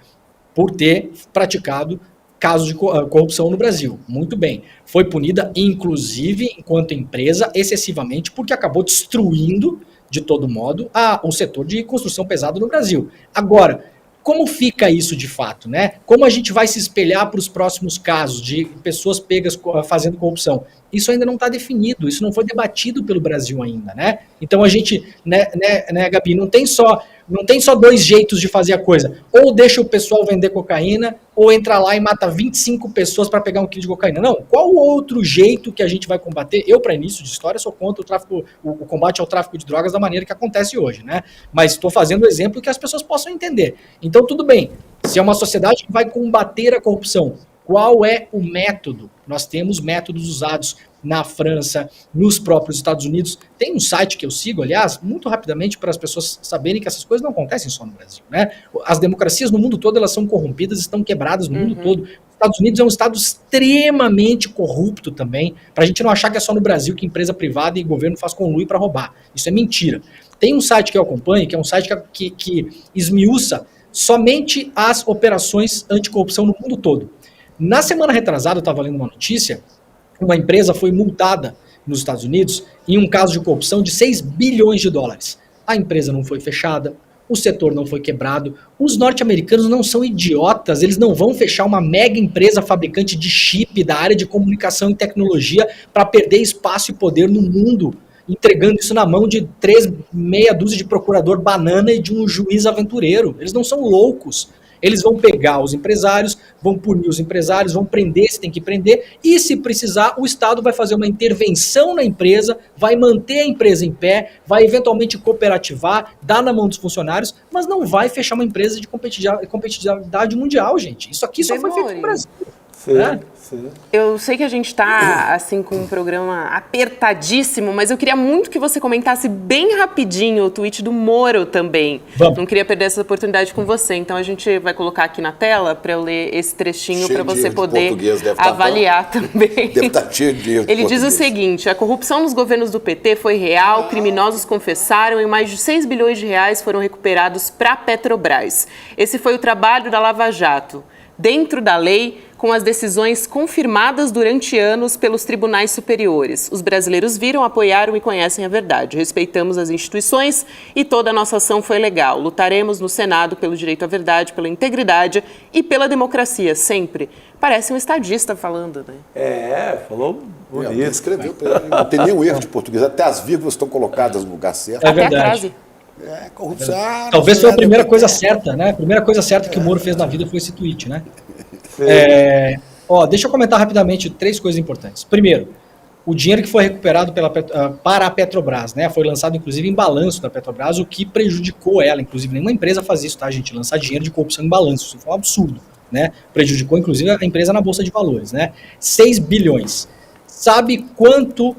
por ter praticado casos de corrupção no Brasil. Muito bem. Foi punida, inclusive, enquanto empresa, excessivamente, porque acabou destruindo, de todo modo, o setor de construção pesada no Brasil. Agora, como fica isso de fato, né? Como a gente vai se espelhar para os próximos casos de pessoas pegas fazendo corrupção? Isso ainda não está definido, isso não foi debatido pelo Brasil ainda, né? Então a gente, né, Gabi, não tem só 2 jeitos de fazer a coisa. Ou deixa o pessoal vender cocaína, ou entra lá e mata 25 pessoas para pegar 1 quilo de cocaína. Não, qual o outro jeito que a gente vai combater? Eu, para início de história, sou contra o combate ao tráfico de drogas da maneira que acontece hoje, né? Mas estou fazendo o exemplo que as pessoas possam entender. Então, tudo bem, se é uma sociedade que vai combater a corrupção, qual é o método? Nós temos métodos usados na França, nos próprios Estados Unidos. Tem um site que eu sigo, aliás, muito rapidamente para as pessoas saberem que essas coisas não acontecem só no Brasil, né? As democracias no mundo todo, elas são corrompidas, estão quebradas no mundo todo. Os Estados Unidos é um estado extremamente corrupto também, para a gente não achar que é só no Brasil que empresa privada e governo faz conluio para roubar. Isso é mentira. Tem um site que eu acompanho, que é um site que esmiuça somente as operações anticorrupção no mundo todo. Na semana retrasada, eu estava lendo uma notícia, uma empresa foi multada nos Estados Unidos em um caso de corrupção de 6 bilhões de dólares. A empresa não foi fechada, o setor não foi quebrado, os norte-americanos não são idiotas, eles não vão fechar uma mega empresa fabricante de chip da área de comunicação e tecnologia para perder espaço e poder no mundo, entregando isso na mão de 3 meia dúzia de procurador banana e de um juiz aventureiro. Eles não são loucos. Eles vão pegar os empresários, vão punir os empresários, vão prender se tem que prender, e se precisar, o Estado vai fazer uma intervenção na empresa, vai manter a empresa em pé, vai eventualmente cooperativar, dar na mão dos funcionários, mas não vai fechar uma empresa de competitividade mundial, gente. Isso aqui só foi feito no Brasil. Sim, né? sim. Eu sei que a gente está assim com um programa apertadíssimo, mas eu queria muito que você comentasse bem rapidinho o tweet do Moro também. Vamos. Não queria perder essa oportunidade com você, então a gente vai colocar aqui na tela para eu ler esse trechinho para você poder avaliar também. Deve estar cheio de erro de Ele diz o português. seguinte: a corrupção nos governos do PT foi real, criminosos confessaram e mais de 6 bilhões de reais foram recuperados para a Petrobras. Esse foi o trabalho da Lava Jato, dentro da lei, com as decisões confirmadas durante anos pelos tribunais superiores. Os brasileiros viram, apoiaram e conhecem a verdade. Respeitamos as instituições e toda a nossa ação foi legal. Lutaremos no Senado pelo direito à verdade, pela integridade e pela democracia, sempre. Parece um estadista falando, né? Falou bonito. Ele escreveu, não tem nenhum erro de português, até as vírgulas estão colocadas no lugar certo. É Até a verdade. frase. Corrupção. Talvez foi a primeira coisa certa, né? A primeira coisa certa que o Moro fez na vida foi esse tweet, né? Deixa eu comentar rapidamente 3 coisas importantes. Primeiro, o dinheiro que foi recuperado para a Petrobras, né? Foi lançado, inclusive, em balanço da Petrobras, o que prejudicou ela. Inclusive, nenhuma empresa faz isso, tá, gente? Lançar dinheiro de corrupção em balanço. Isso foi um absurdo, né? Prejudicou, inclusive, a empresa na Bolsa de Valores, né? 6 bilhões. Sabe quanto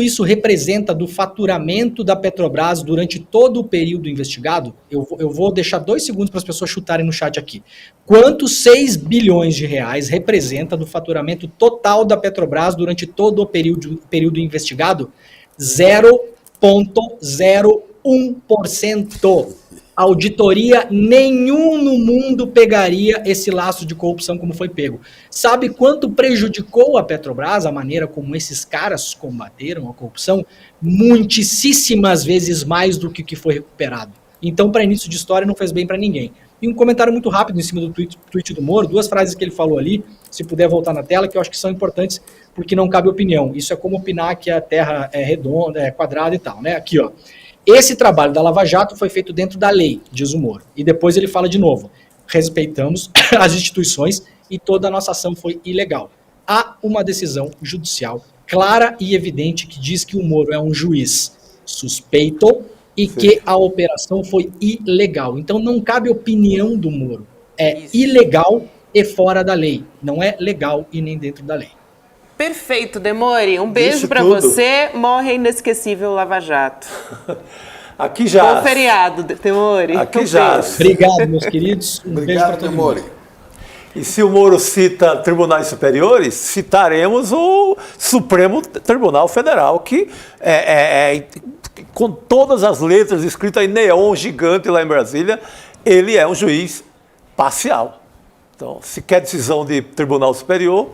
isso representa do faturamento da Petrobras durante todo o período investigado? Eu vou deixar 2 segundos para as pessoas chutarem no chat aqui. Quanto 6 bilhões de reais representa do faturamento total da Petrobras durante todo o período investigado? 0,01%. Auditoria nenhum no mundo pegaria esse laço de corrupção como foi pego. Sabe quanto prejudicou a Petrobras, a maneira como esses caras combateram a corrupção? Muitíssimas vezes mais do que o que foi recuperado. Então, para início de história, não fez bem para ninguém. E um comentário muito rápido em cima do tweet do Moro, 2 frases que ele falou ali, se puder voltar na tela, que eu acho que são importantes, porque não cabe opinião. Isso é como opinar que a Terra é redonda, é quadrada e tal, né? Aqui, ó. Esse trabalho da Lava Jato foi feito dentro da lei, diz o Moro. E depois ele fala de novo: respeitamos as instituições e toda a nossa ação foi ilegal. Há uma decisão judicial clara e evidente que diz que o Moro é um juiz suspeito e que a operação foi ilegal. Então não cabe opinião do Moro. É ilegal e fora da lei. Não é legal e nem dentro da lei. Perfeito, Demori. Um beijo para tudo. você. Morre a inesquecível Lava Jato. Aqui já. Bom feriado, Demori. Aqui já. Obrigado, meus queridos. Um beijo para Obrigado, todo Demori. mundo. E se o Moro cita tribunais superiores, citaremos o Supremo Tribunal Federal, que com todas as letras escritas em neon gigante lá em Brasília, ele é um juiz parcial. Então, se quer decisão de Tribunal Superior,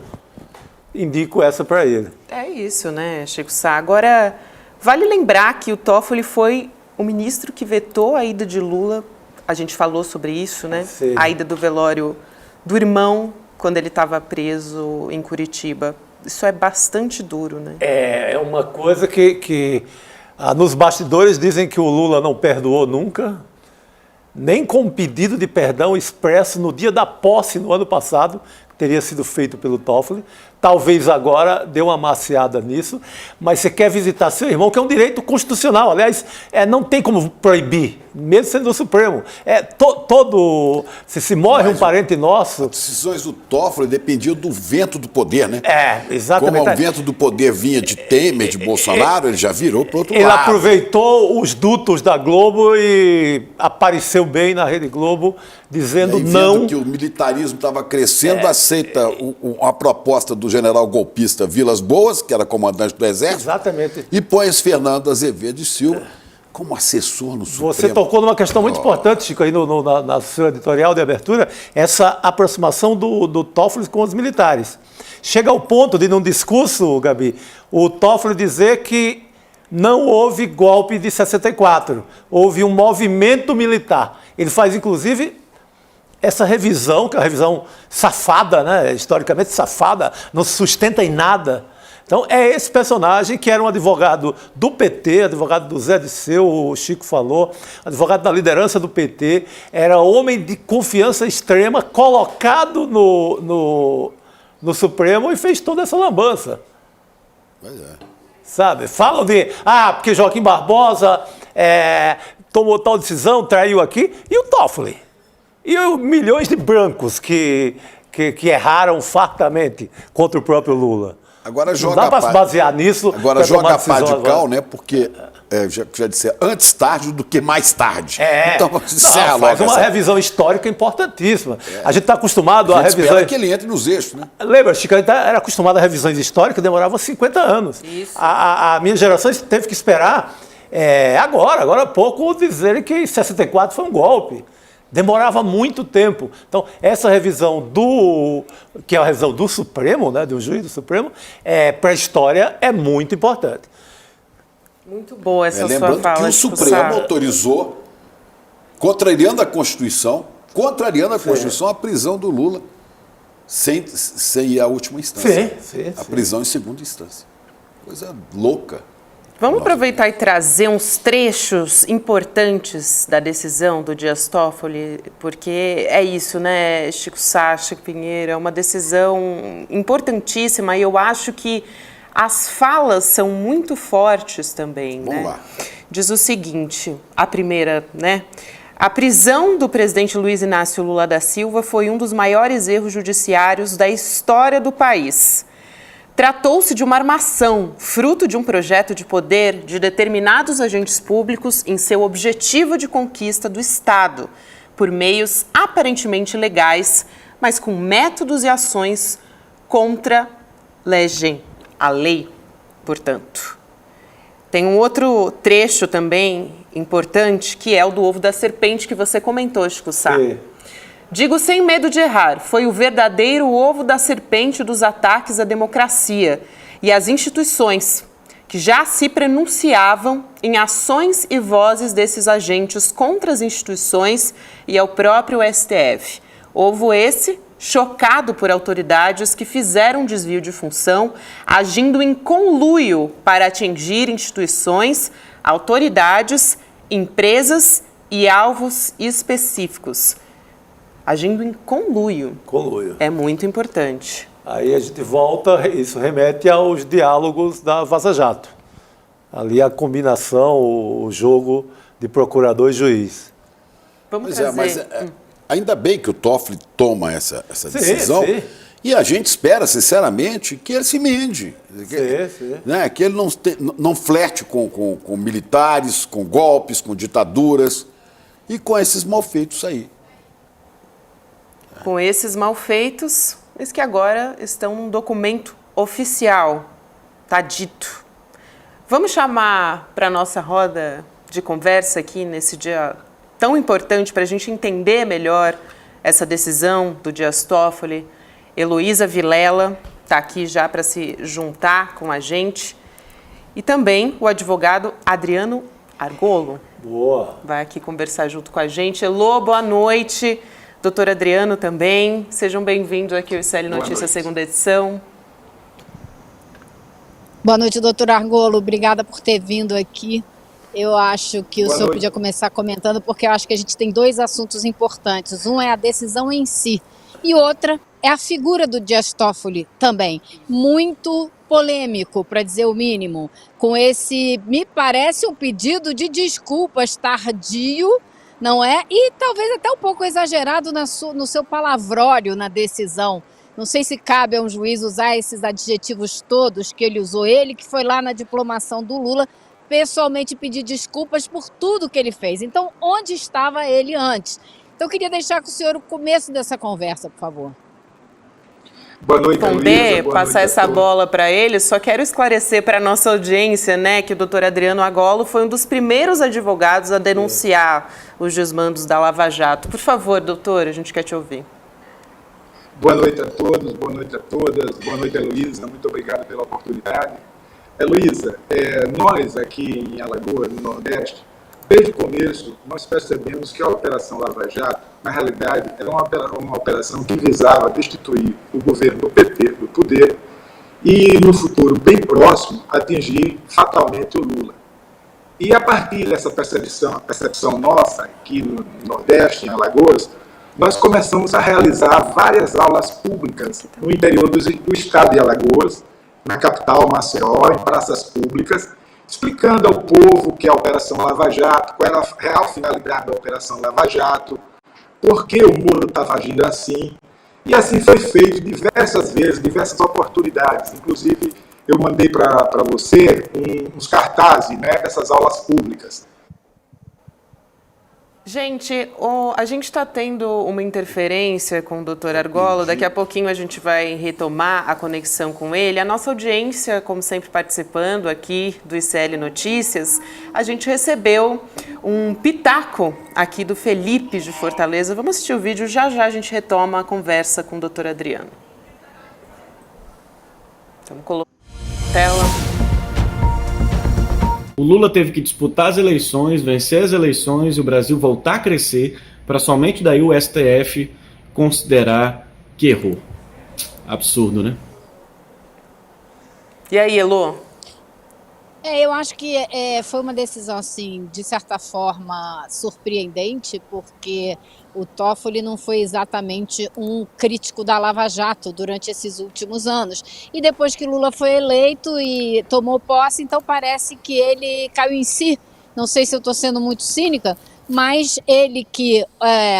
indico essa para ele. É isso, né, Chico Sá? Agora, vale lembrar que o Toffoli foi o ministro que vetou a ida de Lula. A gente falou sobre isso, né? Sim. A ida do velório do irmão, quando ele estava preso em Curitiba. Isso é bastante duro, né? É uma coisa que nos bastidores dizem que o Lula não perdoou nunca, nem com o pedido de perdão expresso no dia da posse no ano passado, que teria sido feito pelo Toffoli. Talvez agora dê uma maciada nisso, mas você quer visitar seu irmão, que é um direito constitucional. Aliás, não tem como proibir, mesmo sendo do Supremo. Se morre um parente nosso... As decisões do Toffoli dependiam do vento do poder, né? Exatamente. Como o vento do poder vinha de Temer, de Bolsonaro, ele já virou para o outro Ele lado. aproveitou os dutos da Globo e apareceu bem na Rede Globo, dizendo E aí, não. vendo que o militarismo estava crescendo, aceita a proposta do general golpista Vilas Boas, que era comandante do Exército, Exatamente. e põe Fernando Azevedo de Silva como assessor no Supremo. Você tocou numa questão muito importante, Chico, aí na sua editorial de abertura, essa aproximação do Toffoli com os militares. Chega ao ponto de, num discurso, Gabi, o Toffoli dizer que não houve golpe de 64, houve um movimento militar. Ele faz, inclusive, essa revisão, que é uma revisão safada, né? Historicamente safada, não se sustenta em nada. Então, é esse personagem que era um advogado do PT, advogado do Zé Disseu, o Chico falou, advogado da liderança do PT, era homem de confiança extrema, colocado no Supremo e fez toda essa lambança. Pois é. Sabe? Falam porque Joaquim Barbosa tomou tal decisão, traiu aqui, e o Toffoli. E os milhões de brancos que erraram fartamente contra o próprio Lula. Agora não dá para se basear nisso. Agora joga a pá de cal, né? Porque, já disse, antes tarde do que mais tarde. Então, faz uma revisão histórica importantíssima. A gente está acostumado a revisão. Espera que ele entre nos eixos, né? Lembra, Chico, a gente era acostumado a revisões históricas, demorava 50 anos. Isso. A minha geração teve que esperar agora há pouco, dizerem que 64 foi um golpe. Demorava muito tempo. Então, essa revisão que é a revisão do Supremo, né, do juiz do Supremo, para a história é muito importante. Muito boa essa sua lembrando fala. que o Supremo autorizou, contrariando a Constituição, a prisão do Lula sem ir à última instância. Sim. A prisão em segunda instância. Coisa louca. Vamos aproveitar e trazer uns trechos importantes da decisão do Dias Toffoli, porque é isso, né, Chico Sá, Chico Pinheiro, é uma decisão importantíssima e eu acho que as falas são muito fortes também. Vamos lá. Diz o seguinte, a primeira, né? A prisão do presidente Luiz Inácio Lula da Silva foi um dos maiores erros judiciários da história do país. Tratou-se de uma armação, fruto de um projeto de poder de determinados agentes públicos em seu objetivo de conquista do Estado, por meios aparentemente legais, mas com métodos e ações contra a lei, portanto. Tem um outro trecho também importante, que é o do ovo da serpente que você comentou, Chico Sá. Digo sem medo de errar, foi o verdadeiro ovo da serpente dos ataques à democracia e às instituições, que já se pronunciavam em ações e vozes desses agentes contra as instituições e ao próprio STF. Ovo esse chocado por autoridades que fizeram desvio de função, agindo em conluio para atingir instituições, autoridades, empresas e alvos específicos. Agindo em conluio. É muito importante. Aí a gente volta, isso remete aos diálogos da Vaza Jato. Ali a combinação, o jogo de procurador e juiz. Vamos trazer... ainda bem que o Toffoli toma essa decisão. Sim. E a gente espera, sinceramente, que ele se emende. Né? Que ele não flerte com militares, com golpes, com ditaduras e com esses malfeitos aí. Com esses malfeitos, mas que agora estão num documento oficial, está dito. Vamos chamar para a nossa roda de conversa aqui nesse dia tão importante para a gente entender melhor essa decisão do Dias Toffoli. Heloísa Vilela está aqui já para se juntar com a gente. E também o advogado Adriano Argolo. Boa. Vai aqui conversar junto com a gente. Elô, boa noite. Doutor Adriano também, sejam bem-vindos aqui ao ICL Notícias, segunda edição. Boa noite, doutor Argolo, obrigada por ter vindo aqui. Eu acho que o senhor podia começar comentando, porque eu acho que a gente tem dois assuntos importantes. Um é a decisão em si, e outra é a figura do Dias Toffoli também. Muito polêmico, para dizer o mínimo, com esse, me parece, um pedido de desculpas tardio, não é? E talvez até um pouco exagerado no seu palavrório na decisão. Não sei se cabe a um juiz usar esses adjetivos todos que ele usou. Ele que foi lá na diplomação do Lula, pessoalmente pedir desculpas por tudo que ele fez. Então, onde estava ele antes? Então, eu queria deixar com o senhor o começo dessa conversa, por favor. Boa noite, Luísa. Passar essa bola para ele, só quero esclarecer para a nossa audiência, né, que o doutor Adriano Argolo foi um dos primeiros advogados a denunciar os desmandos da Lava Jato. Por favor, doutor, a gente quer te ouvir. Boa noite a todos, boa noite a todas, boa noite, Heloísa, muito obrigado pela oportunidade. Heloísa, nós aqui em Alagoas, no Nordeste, desde o começo, nós percebemos que a Operação Lava Jato, na realidade, era uma operação que visava destituir o governo do PT do poder e, no futuro bem próximo, atingir fatalmente o Lula. E a partir dessa percepção nossa, aqui no Nordeste, em Alagoas, nós começamos a realizar várias aulas públicas no interior do estado de Alagoas, na capital, Maceió, em praças públicas, explicando ao povo o que é a Operação Lava Jato, qual era a real finalidade da Operação Lava Jato, por que o Moro estava agindo assim. E assim foi feito diversas vezes, diversas oportunidades. Inclusive, eu mandei para você uns cartazes, né, dessas aulas públicas. Gente, a gente está tendo uma interferência com o Dr. Argolo, daqui a pouquinho a gente vai retomar a conexão com ele. A nossa audiência, como sempre participando aqui do ICL Notícias, a gente recebeu um pitaco aqui do Felipe de Fortaleza. Vamos assistir o vídeo, já já a gente retoma a conversa com o Dr. Adriano. Vamos colocar a tela. O Lula teve que disputar as eleições, vencer as eleições e o Brasil voltar a crescer para somente daí o STF considerar que errou. Absurdo, né? E aí, Elô? Eu acho que foi uma decisão, assim, de certa forma, surpreendente, porque o Toffoli não foi exatamente um crítico da Lava Jato durante esses últimos anos. E depois que Lula foi eleito e tomou posse, então parece que ele caiu em si. Não sei se eu estou sendo muito cínica, mas ele que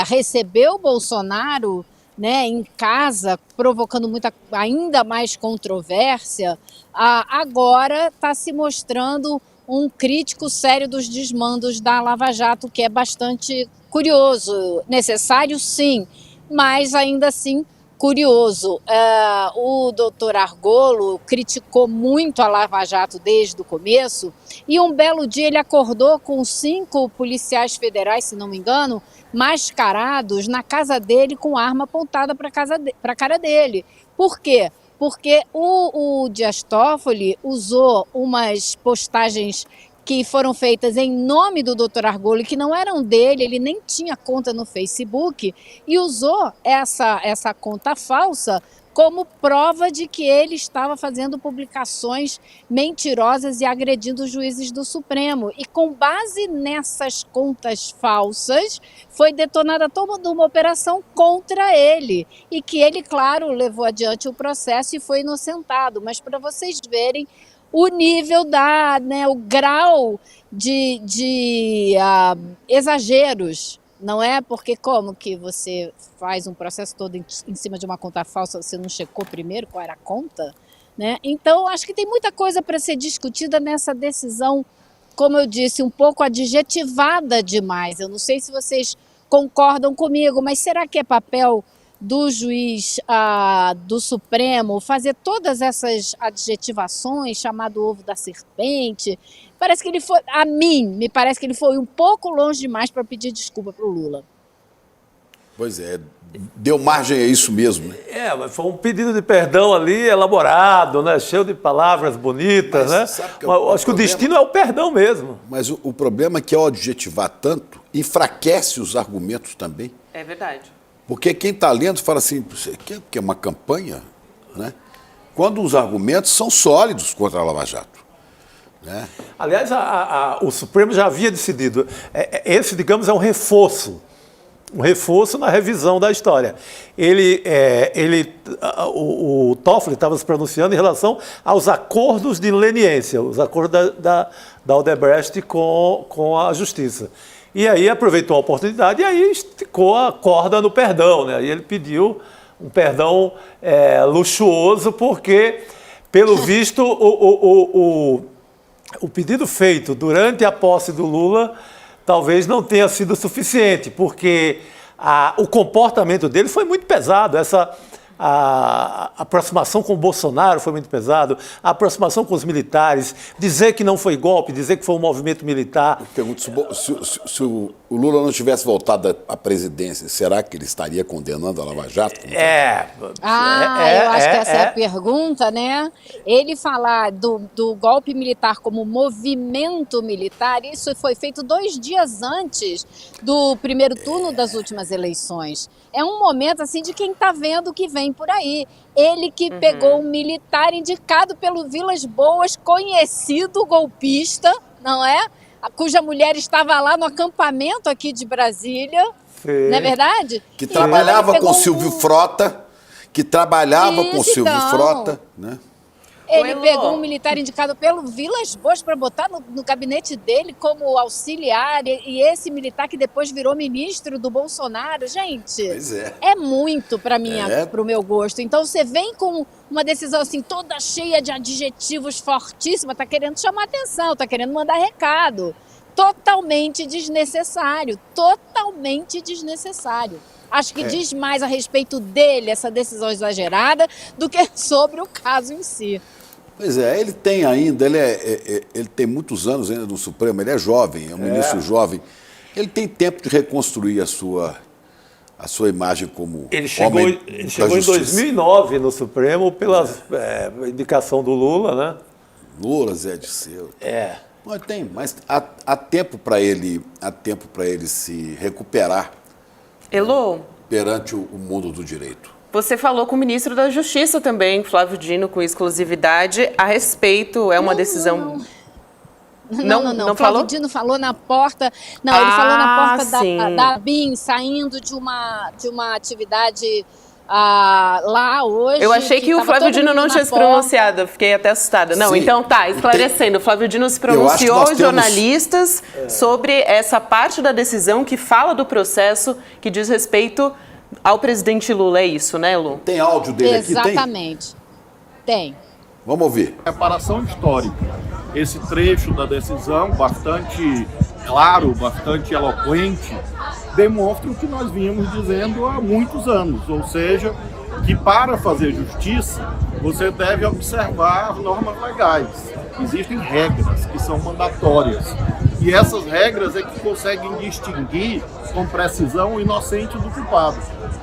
recebeu Bolsonaro, né, em casa, provocando ainda mais controvérsia, agora está se mostrando um crítico sério dos desmandos da Lava Jato, que é bastante curioso. Necessário, sim, mas ainda assim curioso. O doutor Argolo criticou muito a Lava Jato desde o começo e um belo dia ele acordou com 5 policiais federais, se não me engano, mascarados na casa dele com arma apontada para a cara dele. Por quê? Porque o Dias Toffoli usou umas postagens que foram feitas em nome do Dr. Argolo, que não eram dele, ele nem tinha conta no Facebook, e usou essa conta falsa como prova de que ele estava fazendo publicações mentirosas e agredindo os juízes do Supremo. E com base nessas contas falsas, foi detonada toda uma operação contra ele. E que ele, claro, levou adiante o processo e foi inocentado. Mas para vocês verem o nível o grau de exageros. Não é porque como que você faz um processo todo em cima de uma conta falsa, você não checou primeiro qual era a conta, né? Então, acho que tem muita coisa para ser discutida nessa decisão, como eu disse, um pouco adjetivada demais. Eu não sei se vocês concordam comigo, mas será que é papel do juiz do Supremo fazer todas essas adjetivações, chamado ovo da serpente? Parece que ele foi, me parece que ele foi um pouco longe demais para pedir desculpa para o Lula. Pois é, deu margem a isso mesmo, né? Mas foi um pedido de perdão ali elaborado, né? Cheio de palavras bonitas, né? Acho que o destino é o perdão mesmo. Mas o problema é que ao adjetivar tanto, enfraquece os argumentos também. É verdade. Porque quem está lendo fala assim, que é uma campanha, né? Quando os argumentos são sólidos contra a Lava Jato. Né? Aliás, o Supremo já havia decidido. Esse, digamos, é um reforço na revisão da história. O Toffoli estava se pronunciando em relação aos acordos de leniência, os acordos da Odebrecht com a Justiça. E aí aproveitou a oportunidade e aí esticou a corda no perdão, né? E ele pediu um perdão luxuoso porque, pelo visto, o pedido feito durante a posse do Lula talvez não tenha sido suficiente, porque o comportamento dele foi muito pesado. A aproximação com o Bolsonaro foi muito pesado, a aproximação com os militares, dizer que não foi golpe, dizer que foi um movimento militar. Eu pergunto, se o Lula não tivesse voltado à presidência, será que ele estaria condenando a Lava Jato? Eu acho que essa é a pergunta, né? Ele falar do golpe militar como movimento militar, isso foi feito 2 dias antes do primeiro turno das últimas eleições. É um momento assim de quem está vendo o que vem vem por aí. Ele que pegou um militar indicado pelo Vilas Boas, conhecido golpista, não é? Cuja mulher estava lá no acampamento aqui de Brasília, não é verdade? Que trabalhava com Silvio Frota, né? Ele pegou um militar indicado pelo Vilas Boas para botar no gabinete dele como auxiliar, e esse militar que depois virou ministro do Bolsonaro. Gente, é muito para o meu gosto. Então você vem com uma decisão assim toda cheia de adjetivos fortíssimos, tá querendo chamar atenção, tá querendo mandar recado. Totalmente desnecessário, Acho que diz mais a respeito dele, essa decisão exagerada, do que sobre o caso em si. Pois é, ele tem ainda, ele tem muitos anos ainda no Supremo, ele é jovem, é um ministro jovem. Ele tem tempo de reconstruir a sua imagem como ele chegou em 2009 no Supremo pela indicação do Lula, né? Lula, Zé Dirceu. Mas há tempo para ele se recuperar perante o mundo do direito. Você falou com o ministro da Justiça também, Flávio Dino, com exclusividade a respeito. É uma decisão... Não. Flávio Dino falou na porta... Não, ele falou na porta da BIM, saindo de uma atividade lá hoje. Eu achei que o Flávio Dino não tinha se pronunciado, fiquei até assustada. Não, então esclarecendo. O Flávio Dino se pronunciou aos jornalistas sobre essa parte da decisão que fala do processo que diz respeito ao presidente Lula, é isso, né, Lu? Tem áudio dele aqui? Exatamente. Tem. Vamos ouvir. Reparação histórica. Esse trecho da decisão, bastante claro, bastante eloquente, demonstra o que nós vínhamos dizendo há muitos anos, ou seja, que para fazer justiça, você deve observar as normas legais. Existem regras que são mandatórias. E essas regras é que conseguem distinguir com precisão o inocente do culpado.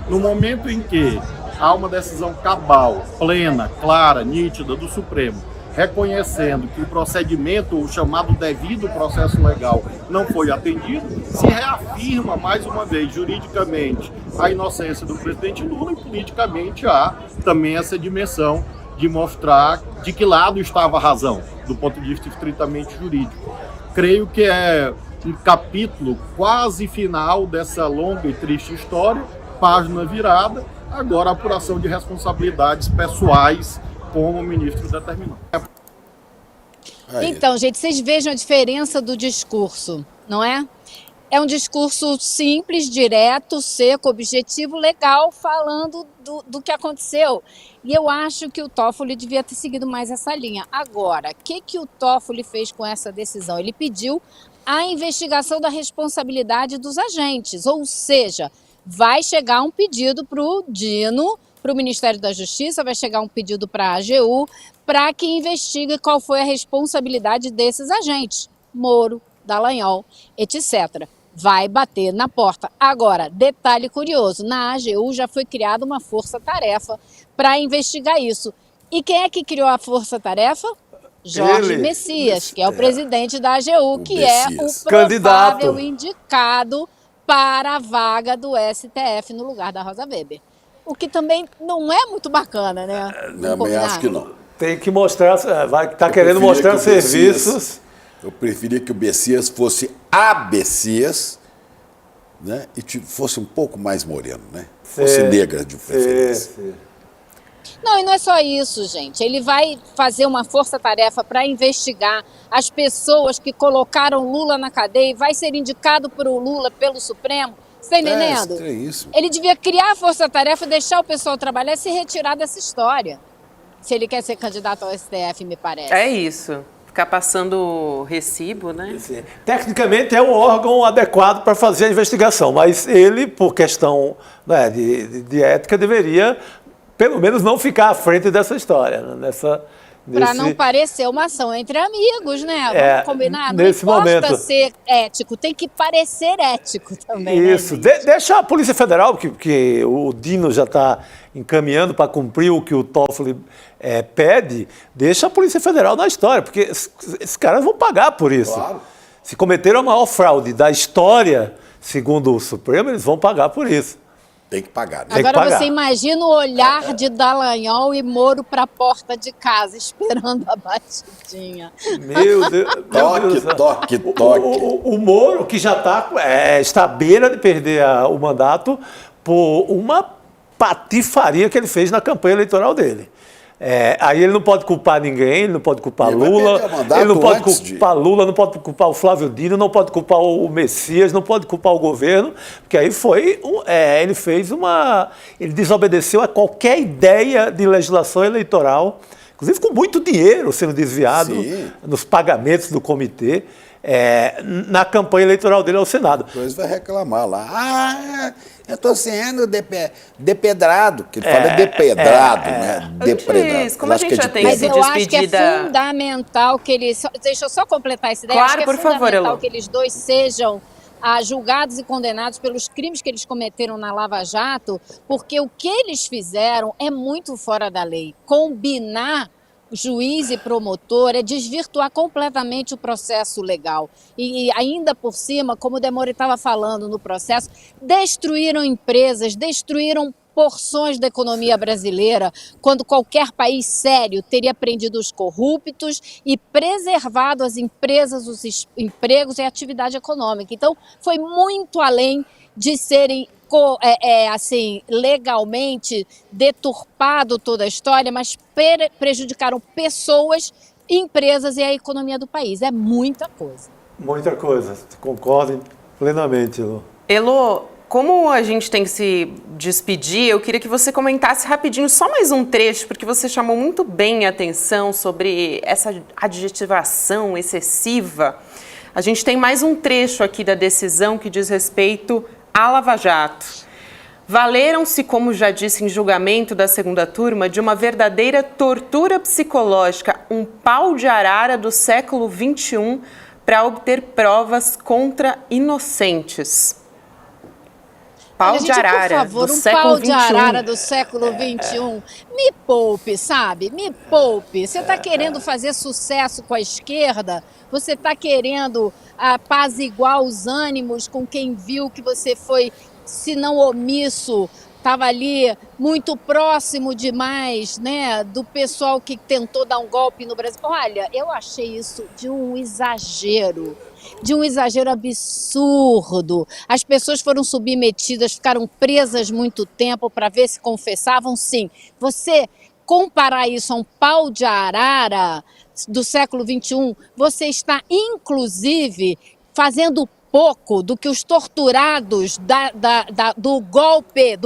No momento em que há uma decisão cabal, plena, clara, nítida do Supremo, reconhecendo que o procedimento, o chamado devido processo legal, não foi atendido, se reafirma mais uma vez juridicamente a inocência do presidente Lula, e politicamente há também essa dimensão de mostrar de que lado estava a razão, do ponto de vista estritamente jurídico. Creio que é um capítulo quase final dessa longa e triste história, página virada, agora a apuração de responsabilidades pessoais, como o ministro determinou. Então, gente, vocês vejam a diferença do discurso, não é? É um discurso simples, direto, seco, objetivo, legal, falando do que aconteceu. E eu acho que o Toffoli devia ter seguido mais essa linha. Agora, o que o Toffoli fez com essa decisão? Ele pediu a investigação da responsabilidade dos agentes, ou seja, vai chegar um pedido para o Dino, para o Ministério da Justiça, vai chegar um pedido para a AGU, para que investigue qual foi a responsabilidade desses agentes, Moro, Dallagnol, etc. Vai bater na porta. Agora, detalhe curioso, na AGU já foi criada uma força-tarefa para investigar isso. E quem é que criou a força-tarefa? Jorge Messias, que é o presidente da AGU, que é o provável indicado para a vaga do STF no lugar da Rosa Weber. O que também não é muito bacana, né? Também acho que não. Tem que mostrar, vai estar querendo mostrar serviços. Eu preferia que o Messias fosse a Messias, né? E fosse um pouco mais moreno, né? Fosse negra de preferência. Não, e não é só isso, gente. Ele vai fazer uma força-tarefa para investigar as pessoas que colocaram Lula na cadeia e vai ser indicado por o Lula pelo Supremo. Você está entendendo? É isso. Ele devia criar a força-tarefa, deixar o pessoal trabalhar e se retirar dessa história. Se ele quer ser candidato ao STF, me parece. É isso. Ficar passando recibo, né? Sim. Tecnicamente é o órgão adequado para fazer a investigação, mas ele, por questão, né, de ética, deveria, pelo menos, não ficar à frente dessa história. Né? Para não parecer uma ação entre amigos, né? Vamos combinar? Nesse não importa momento ser ético, tem que parecer ético também. Isso. Né, deixa a Polícia Federal, que o Dino já está encaminhando para cumprir o que o Toffoli pede, deixa a Polícia Federal na história, porque esses caras vão pagar por isso. Claro. Se cometeram a maior fraude da história, segundo o Supremo, eles vão pagar por isso. Tem que pagar. Né? Agora você imagina o olhar de Dallagnol e Moro para a porta de casa, esperando a batidinha. Meu Deus. Toque. O Moro, que já está à beira de perder o mandato por uma patifaria que ele fez na campanha eleitoral dele. Aí ele não pode culpar ninguém, ele não pode culpar Lula, ele não pode culpar Lula, não pode culpar o Flávio Dino, não pode culpar o Messias, não pode culpar o governo, porque aí ele desobedeceu a qualquer ideia de legislação eleitoral, inclusive com muito dinheiro sendo desviado nos pagamentos do comitê, na campanha eleitoral dele ao Senado. Depois vai reclamar lá. Eu estou sendo depedrado, que ele fala depedrado, né? Depedrado. Como a gente já tem Mas se eu acho que é despedida... fundamental que eles... Deixa eu só completar essa ideia. Claro, acho que por favor, fundamental Elô. que eles dois sejam julgados e condenados pelos crimes que eles cometeram na Lava Jato, porque o que eles fizeram é muito fora da lei. Combinar juiz e promotor é desvirtuar completamente o processo legal. E ainda por cima, como o Demore estava falando no processo, destruíram empresas, destruíram porções da economia brasileira, quando qualquer país sério teria prendido os corruptos e preservado as empresas, os empregos e a atividade econômica. Então, foi muito além de serem assim, legalmente deturpado toda a história, mas prejudicaram pessoas, empresas e a economia do país. É muita coisa. Muita coisa. Concordo plenamente, Elô. Elô, como a gente tem que se despedir, eu queria que você comentasse rapidinho só mais um trecho, porque você chamou muito bem a atenção sobre essa adjetivação excessiva. A gente tem mais um trecho aqui da decisão que diz respeito à Lava Jato. Valeram-se, como já disse em julgamento da segunda turma, de uma verdadeira tortura psicológica, um pau de arara do século XXI para obter provas contra inocentes. Pau de arara, por favor, do um século pau XXI. de arara do século XXI. Me poupe, sabe? Me poupe. Você está querendo fazer sucesso com a esquerda? Você está querendo apaziguar os ânimos com quem viu que você foi, se não omisso, estava ali muito próximo demais, né, do pessoal que tentou dar um golpe no Brasil. Olha, eu achei isso de um exagero absurdo. As pessoas foram submetidas, ficaram presas muito tempo para ver se confessavam. Sim, você comparar isso a um pau de arara do século XXI, você está, inclusive, fazendo pouco do que os torturados do golpe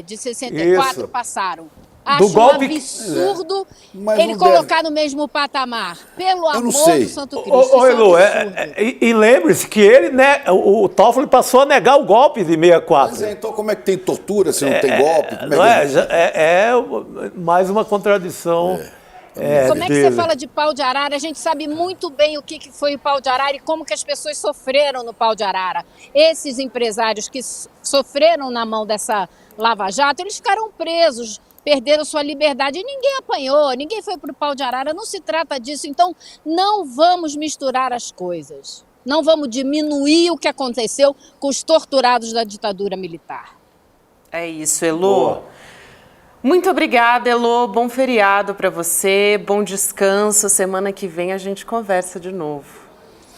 de 64 Isso. passaram. Acho golpe... um absurdo Mas ele não colocar no mesmo patamar. Pelo amor do Santo Cristo, Ô, Elô, absurdo. e lembre-se que ele, né, o Toffoli passou a negar o golpe de 64. Mas então como é que tem tortura se não tem golpe? Como É mais uma contradição. Como é que você fala de pau de arara? A gente sabe muito bem o que foi o pau de arara e como que as pessoas sofreram no pau de arara. Esses empresários que sofreram na mão dessa Lava Jato, eles ficaram presos, perderam sua liberdade e ninguém apanhou, ninguém foi para o pau de arara, não se trata disso. Então, não vamos misturar as coisas. Não vamos diminuir o que aconteceu com os torturados da ditadura militar. É isso, Elô. Muito obrigada, Elô. Bom feriado para você, bom descanso. Semana que vem a gente conversa de novo.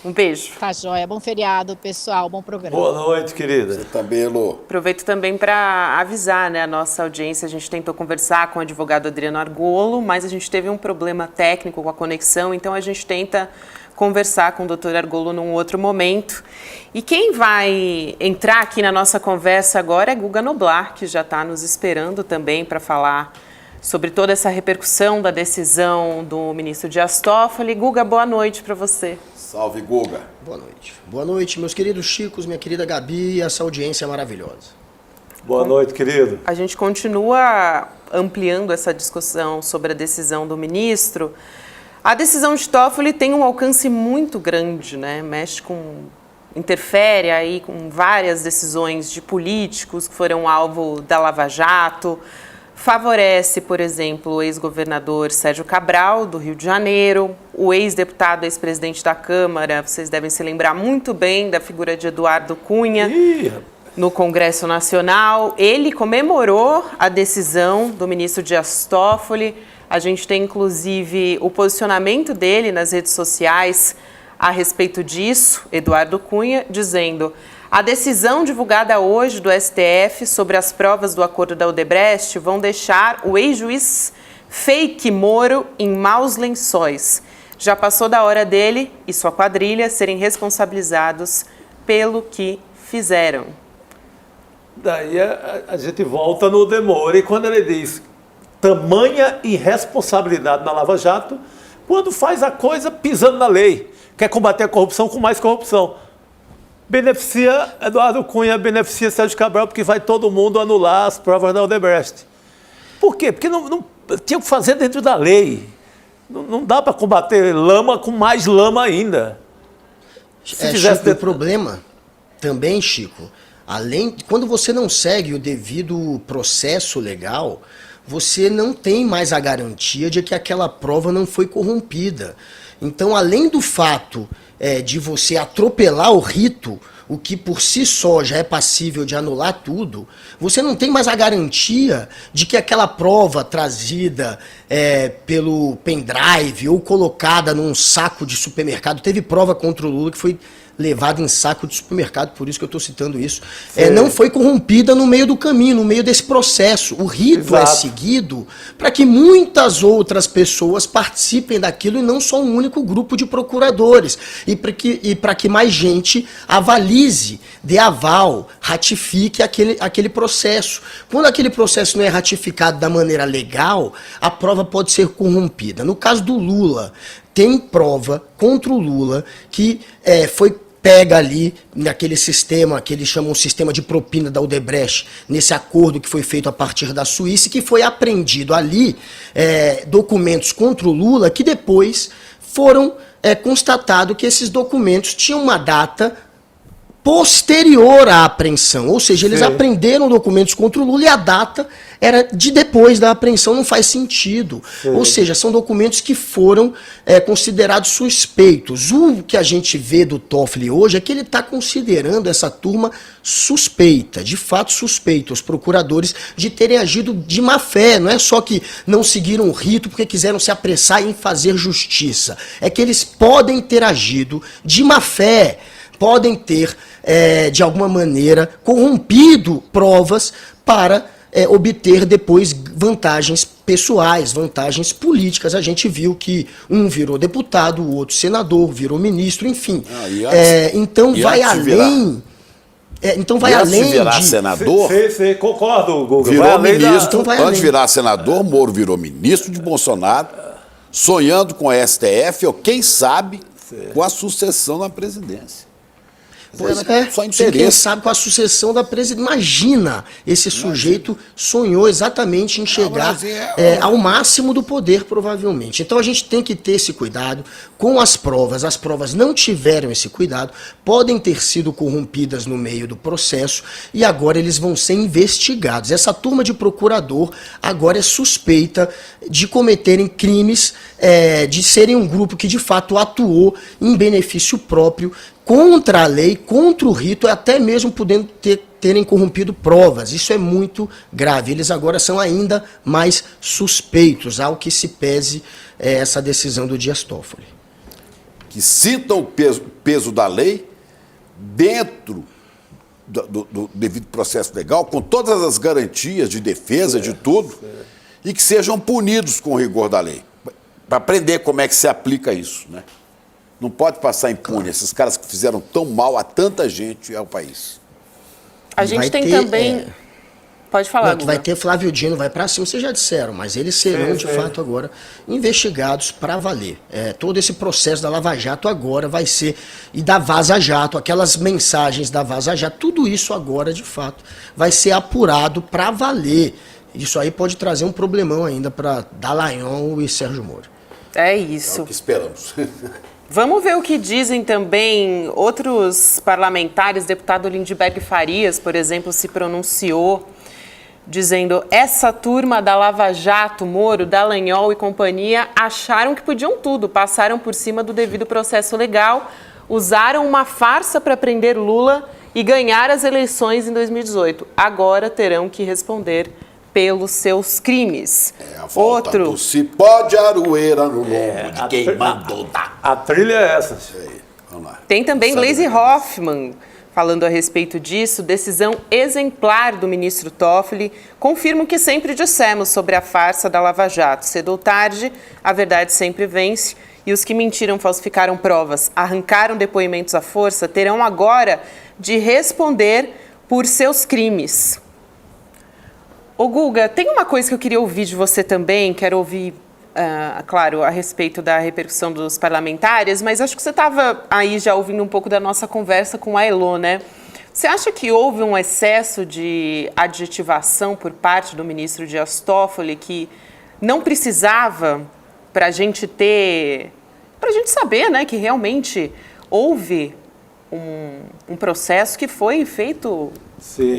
Um beijo. Tá joia. Bom feriado, pessoal. Bom programa. Boa noite, querida. Você também, Elô. Aproveito também para avisar, né, a nossa audiência. A gente tentou conversar com o advogado Adriano Argolo, mas a gente teve um problema técnico com a conexão, então a gente tenta conversar com o Dr. Argolo num outro momento. E quem vai entrar aqui na nossa conversa agora é Guga Noblar, que já está nos esperando também para falar sobre toda essa repercussão da decisão do ministro Dias Toffoli. Guga, boa noite para você. Salve, Guga. Boa noite. Boa noite, meus queridos Chicos, minha querida Gabi e essa audiência maravilhosa. Boa noite, querido. A gente continua ampliando essa discussão sobre a decisão do ministro. A decisão de Toffoli tem um alcance muito grande, né? Interfere aí com várias decisões de políticos que foram alvo da Lava Jato. Favorece, por exemplo, o ex-governador Sérgio Cabral, do Rio de Janeiro, o ex-deputado, ex-presidente da Câmara, vocês devem se lembrar muito bem da figura de Eduardo Cunha. no Congresso Nacional. Ele comemorou a decisão do ministro Dias Toffoli. A gente tem, inclusive, o posicionamento dele nas redes sociais a respeito disso, Eduardo Cunha, dizendo: a decisão divulgada hoje do STF sobre as provas do acordo da Odebrecht vão deixar o ex-juiz fake Moro em maus lençóis. Já passou da hora dele e sua quadrilha serem responsabilizados pelo que fizeram. Daí a gente volta no Demore quando ele diz tamanha irresponsabilidade na Lava Jato quando faz a coisa pisando na lei. Quer combater a corrupção com mais corrupção. Beneficia Eduardo Cunha, beneficia Sérgio Cabral, porque vai todo mundo anular as provas da Odebrecht. Por quê? Porque não tinha que fazer dentro da lei. Não dá para combater lama com mais lama ainda. Chico, o problema também, Chico, quando você não segue o devido processo legal, você não tem mais a garantia de que aquela prova não foi corrompida. Então, além do fato de você atropelar o rito, o que por si só já é passível de anular tudo, você não tem mais a garantia de que aquela prova trazida pelo pendrive ou colocada num saco de supermercado, teve prova contra o Lula que foi levada em saco de supermercado, por isso que eu estou citando isso, não foi corrompida no meio do caminho, no meio desse processo. O rito é seguido para que muitas outras pessoas participem daquilo e não só um único grupo de procuradores. E para que mais gente avalize, dê aval, ratifique aquele processo. Quando aquele processo não é ratificado da maneira legal, a prova pode ser corrompida. No caso do Lula, tem prova contra o Lula que foi pega ali naquele sistema, que eles chamam de sistema de propina da Odebrecht, nesse acordo que foi feito a partir da Suíça, e que foi apreendido ali documentos contra o Lula, que depois foram constatado que esses documentos tinham uma data posterior à apreensão, ou seja, eles apreenderam documentos contra o Lula e a data era de depois da apreensão, não faz sentido. Ou seja, são documentos que foram considerados suspeitos. O que a gente vê do Toffoli hoje é que ele está considerando essa turma suspeita, de fato suspeita, os procuradores de terem agido de má fé. Não é só que não seguiram o rito porque quiseram se apressar em fazer justiça, é que eles podem ter agido de má fé, podem ter, de alguma maneira, corrompido provas para obter depois vantagens pessoais, vantagens políticas. A gente viu que um virou deputado, o outro senador, virou ministro, enfim. Então vai além... Então vai além de virar senador... Concordo, Guga. Virou ministro, antes de virar senador, Moro virou ministro de Bolsonaro, sonhando com a STF, ou quem sabe, com a sucessão na presidência. Pois só quem sabe com a sucessão da presidência. Imagina, esse sujeito sonhou exatamente em chegar ao máximo do poder, provavelmente. Então a gente tem que ter esse cuidado com as provas não tiveram esse cuidado, podem ter sido corrompidas no meio do processo e agora eles vão ser investigados. Essa turma de procurador agora é suspeita de cometerem crimes, de serem um grupo que de fato atuou em benefício próprio, contra a lei, contra o rito, até mesmo podendo terem corrompido provas. Isso é muito grave. Eles agora são ainda mais suspeitos, ao que se pese essa decisão do Dias Toffoli. Que sintam o peso da lei dentro do devido processo legal, com todas as garantias de defesa, de tudo, e que sejam punidos com o rigor da lei, para aprender como é que se aplica isso, né? Não pode passar impune esses caras que fizeram tão mal a tanta gente e ao país. A gente tem também... Pode falar, Guga. Vai ter Flávio Dino, vai para cima, vocês já disseram, mas eles serão, de fato, agora investigados para valer. Todo esse processo da Lava Jato agora vai ser... E da Vaza Jato, aquelas mensagens da Vaza Jato, tudo isso agora, de fato, vai ser apurado para valer. Isso aí pode trazer um problemão ainda para Dallagnol e Sérgio Moro. É isso. É o que esperamos. Vamos ver o que dizem também outros parlamentares. Deputado Lindbergh Farias, por exemplo, se pronunciou dizendo: essa turma da Lava Jato, Moro, Dallagnol e companhia acharam que podiam tudo, passaram por cima do devido processo legal, usaram uma farsa para prender Lula e ganhar as eleições em 2018. Agora terão que responder pelos seus crimes. A volta do cipó de aroeira no lombo de quem mandou dar. A trilha é essa. Vamos lá. Tem também Gleisi Hoffmann falando a respeito disso. Decisão exemplar do ministro Toffoli. Confirma o que sempre dissemos sobre a farsa da Lava Jato. Cedo ou tarde, a verdade sempre vence. E os que mentiram, falsificaram provas, arrancaram depoimentos à força, terão agora de responder por seus crimes. Ô Guga, tem uma coisa que eu queria ouvir de você também, quero ouvir, claro, a respeito da repercussão dos parlamentares, mas acho que você estava aí já ouvindo um pouco da nossa conversa com a Elô, né? Você acha que houve um excesso de adjetivação por parte do ministro Dias Toffoli que não precisava para a gente saber, né, que realmente houve um processo que foi feito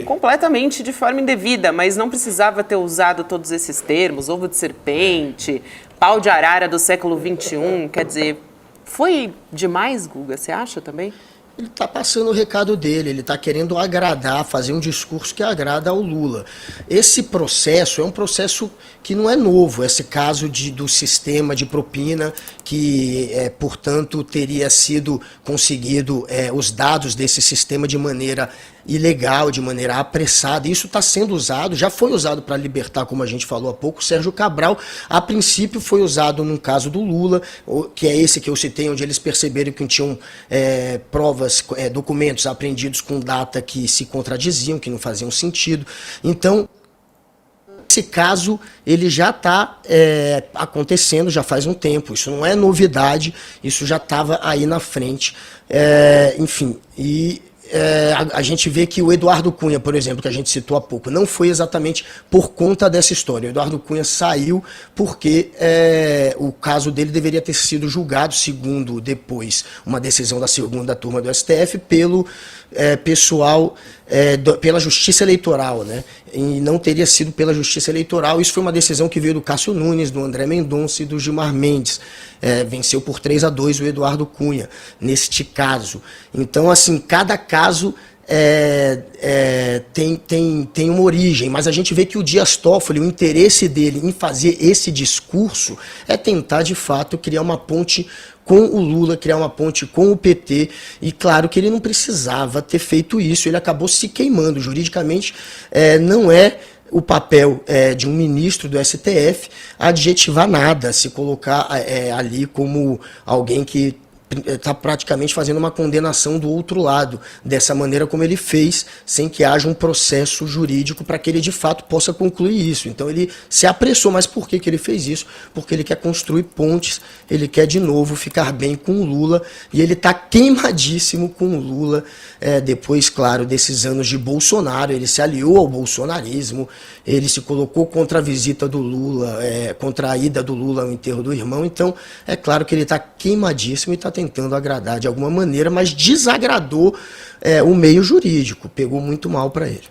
completamente de forma indevida, mas não precisava ter usado todos esses termos, ovo de serpente, pau de arara do século XXI, quer dizer, foi demais, Guga, você acha também? Ele está passando o recado dele, ele está querendo agradar, fazer um discurso que agrada ao Lula. Esse processo é um processo que não é novo, esse caso do sistema de propina, que, portanto, teria sido conseguido os dados desse sistema de maneira ilegal, de maneira apressada. Isso está sendo usado, já foi usado para libertar, como a gente falou há pouco, o Sérgio Cabral. A princípio foi usado num caso do Lula, que é esse que eu citei, onde eles perceberam que tinham provas, documentos apreendidos com data que se contradiziam, que não faziam sentido. Então, esse caso ele já está acontecendo já faz um tempo, isso não é novidade, isso já estava aí na frente. Enfim, a gente vê que o Eduardo Cunha, por exemplo, que a gente citou há pouco, não foi exatamente por conta dessa história. O Eduardo Cunha saiu porque o caso dele deveria ter sido julgado, segundo depois uma decisão da segunda turma do STF, pelo pessoal, pela Justiça Eleitoral, né? E não teria sido pela Justiça Eleitoral. Isso foi uma decisão que veio do Cássio Nunes, do André Mendonça e do Gilmar Mendes. Venceu por 3-2 o Eduardo Cunha, neste caso. Então, assim, cada caso tem uma origem, mas a gente vê que o Dias Toffoli, o interesse dele em fazer esse discurso é tentar, de fato, criar uma ponte com o Lula, criar uma ponte com o PT, e claro que ele não precisava ter feito isso, ele acabou se queimando. Juridicamente, não é o papel de um ministro do STF adjetivar nada, se colocar ali como alguém que está praticamente fazendo uma condenação do outro lado, dessa maneira como ele fez, sem que haja um processo jurídico para que ele de fato possa concluir isso. Então ele se apressou, mas por que ele fez isso? Porque ele quer construir pontes, ele quer de novo ficar bem com o Lula, e ele está queimadíssimo com o Lula, depois, claro, desses anos de Bolsonaro. Ele se aliou ao bolsonarismo, ele se colocou contra a visita do Lula, contra a ida do Lula ao enterro do irmão. Então é claro que ele está queimadíssimo e está tentando agradar de alguma maneira, mas desagradou o meio jurídico, pegou muito mal para ele.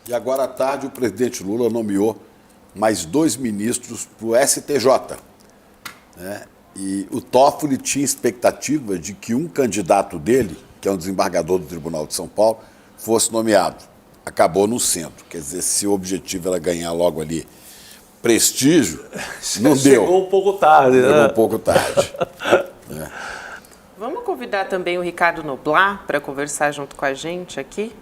E agora à tarde o presidente Lula nomeou mais 2 ministros para o STJ. Né? E o Toffoli tinha expectativa de que um candidato dele, que é um desembargador do Tribunal de São Paulo, fosse nomeado. Acabou no centro. Quer dizer, se o objetivo era ganhar logo ali prestígio, não deu. Chegou um pouco tarde, né? Chegou um pouco tarde. Vamos convidar também o Ricardo Noblat para conversar junto com a gente aqui?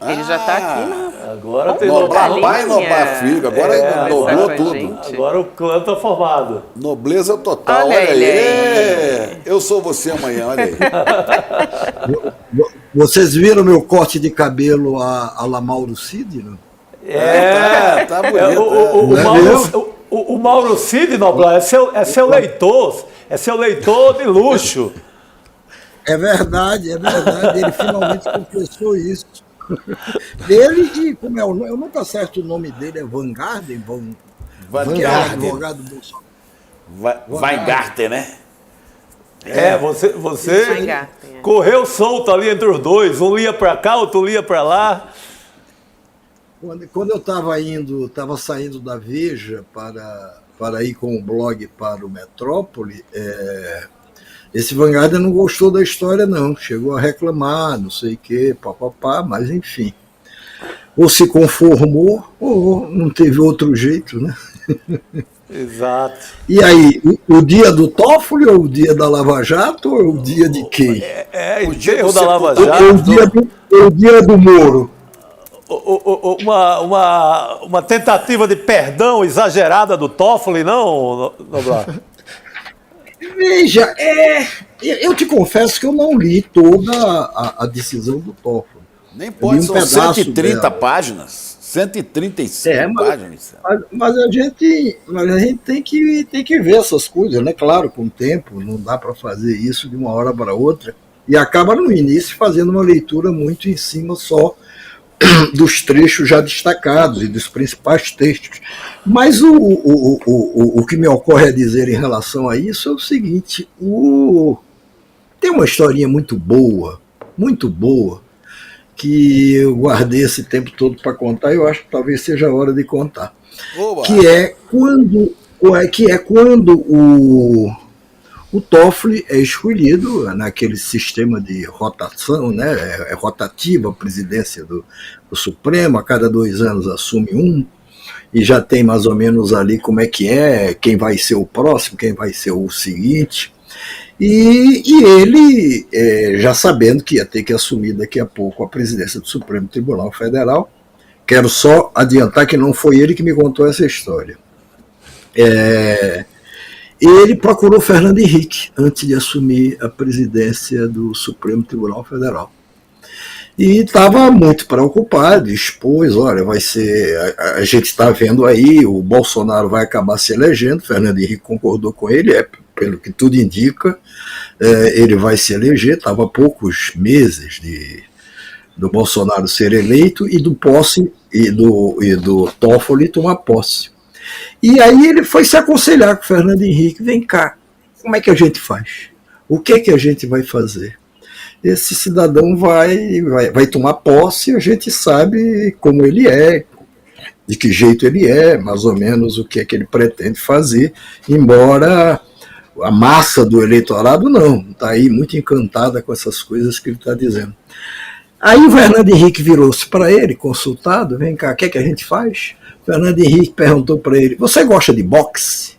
Ele já está aqui na... Agora tem Noblat pai, Noblat filho. Agora noblou tudo. Agora o clã está formado. Nobleza total. Olha aí. Eu sou você amanhã, olha aí. Vocês viram meu corte de cabelo a la Mauro Cid? Não? Tá bonito. O Mauro Cid, Noblat, é seu leitor. É seu leitor de luxo. É verdade. Ele finalmente confessou isso. Dele e, como é o nome? Eu nunca acerto o nome dele, é Van Garden? Van Garden. Advogado Bolsonaro. Weingarten, né? Você correu solto ali entre os dois. Um ia para cá, outro ia para lá. Quando eu estava saindo da Veja para ir com o blog para o Metrópole, Esse Vanguarda não gostou da história, não. Chegou a reclamar, não sei o quê, papapá, mas enfim. Ou se conformou, ou não teve outro jeito, né? Exato. E aí, o dia do Toffoli ou o dia da Lava Jato ou o dia de quem? O dia da Lava Jato. Ou o dia do Moro? Uma tentativa de perdão exagerada do Toffoli, não, Noblar? Veja, eu te confesso que eu não li toda a decisão do Toffoli. Nem pode, são 130 dela. páginas. 135 páginas. Mas a gente tem que ver essas coisas, né? Claro, com o tempo, não dá para fazer isso de uma hora para outra. E acaba no início fazendo uma leitura muito em cima só dos trechos já destacados e dos principais textos. Mas o que me ocorre a dizer em relação a isso é o seguinte: tem uma historinha muito boa, que eu guardei esse tempo todo para contar, e eu acho que talvez seja a hora de contar. Boa. Que é quando o Toffoli é escolhido naquele sistema de rotação, né? É rotativa a presidência do Supremo, a cada 2 anos assume um, e já tem mais ou menos ali como é que é, quem vai ser o próximo, quem vai ser o seguinte. E ele, já sabendo que ia ter que assumir daqui a pouco a presidência do Supremo Tribunal Federal, quero só adiantar que não foi ele que me contou essa história. Ele procurou Fernando Henrique antes de assumir a presidência do Supremo Tribunal Federal. E estava muito preocupado, expôs, olha, vai ser, a gente está vendo aí, o Bolsonaro vai acabar se elegendo, Fernando Henrique concordou com ele, pelo que tudo indica, ele vai se eleger, estava a poucos meses do Bolsonaro ser eleito e do Toffoli tomar posse. E aí ele foi se aconselhar com o Fernando Henrique, vem cá, como é que a gente faz? O que é que a gente vai fazer? Esse cidadão vai tomar posse, a gente sabe como ele é, de que jeito ele é, mais ou menos o que é que ele pretende fazer, embora a massa do eleitorado não, está aí muito encantada com essas coisas que ele está dizendo. Aí o Fernando Henrique virou-se para ele, consultado, vem cá, o que é que a gente faz? O Fernando Henrique perguntou para ele, você gosta de boxe?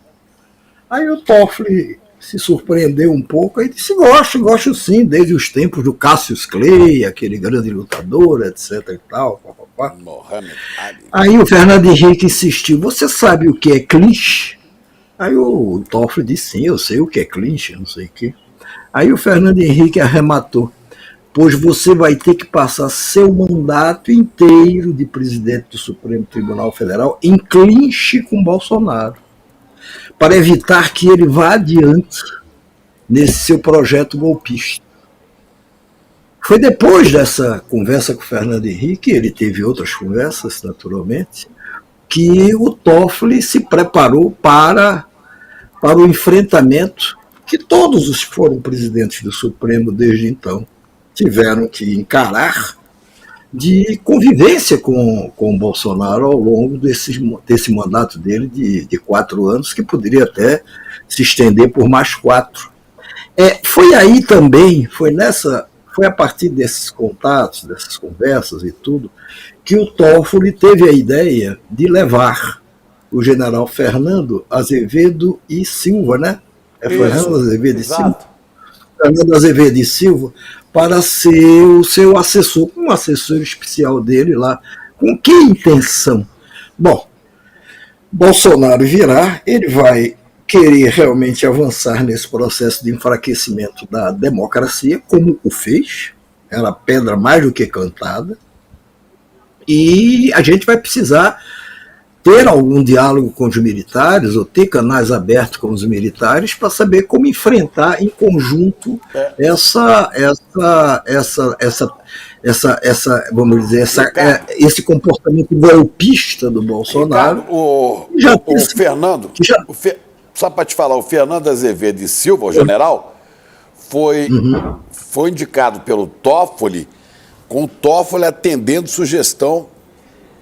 Aí o Toffoli se surpreendeu um pouco e disse, gosto sim, desde os tempos do Cassius Clay, aquele grande lutador, etc e tal. Aí o Fernando Henrique insistiu, você sabe o que é clinch? Aí o Toffoli disse, sim, eu sei o que é clinch, não sei o quê. Aí o Fernando Henrique arrematou, pois você vai ter que passar seu mandato inteiro de presidente do Supremo Tribunal Federal em clinch com Bolsonaro, para evitar que ele vá adiante nesse seu projeto golpista. Foi depois dessa conversa com o Fernando Henrique, ele teve outras conversas, naturalmente, que o Toffoli se preparou para o enfrentamento que todos os que foram presidentes do Supremo desde então tiveram que encarar, de convivência com o Bolsonaro ao longo desse mandato dele de 4 anos, que poderia até se estender por mais 4. Foi aí também, foi a partir desses contatos, dessas conversas e tudo, que o Toffoli teve a ideia de levar o general Fernando Azevedo e Silva, né? Fernando Azevedo e Silva. Fernando Azevedo e Silva, para ser o seu assessor, um assessor especial dele lá. Com que intenção? Bom, Bolsonaro virá, ele vai querer realmente avançar nesse processo de enfraquecimento da democracia, como o fez, era pedra mais do que cantada, e a gente vai precisar ter algum diálogo com os militares, ou ter canais abertos com os militares, para saber como enfrentar em conjunto vamos dizer, esse comportamento golpista do Bolsonaro. Ricardo, Fernando, só para te falar, o Fernando Azevedo e Silva, o general, foi indicado pelo Toffoli, com o Toffoli atendendo sugestão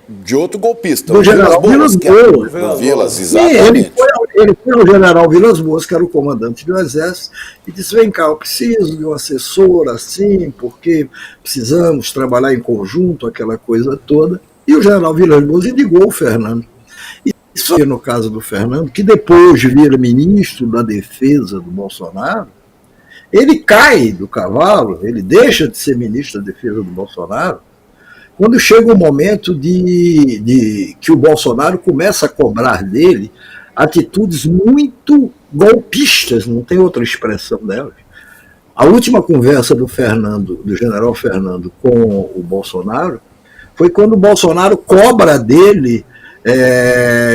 de outro golpista, do general Vilas Boas. Vilas, exatamente. ele foi ao general Vilas Boas, que era o comandante do Exército, e disse: vem cá, eu preciso de um assessor assim, porque precisamos trabalhar em conjunto, aquela coisa toda. E o general Vilas Boas indicou o Fernando. E isso aí, no caso do Fernando, que depois vira ministro da Defesa do Bolsonaro, ele cai do cavalo, ele deixa de ser ministro da Defesa do Bolsonaro, quando chega o momento de que o Bolsonaro começa a cobrar dele atitudes muito golpistas, não tem outra expressão delas. A última conversa do general Fernando com o Bolsonaro foi quando o Bolsonaro cobra dele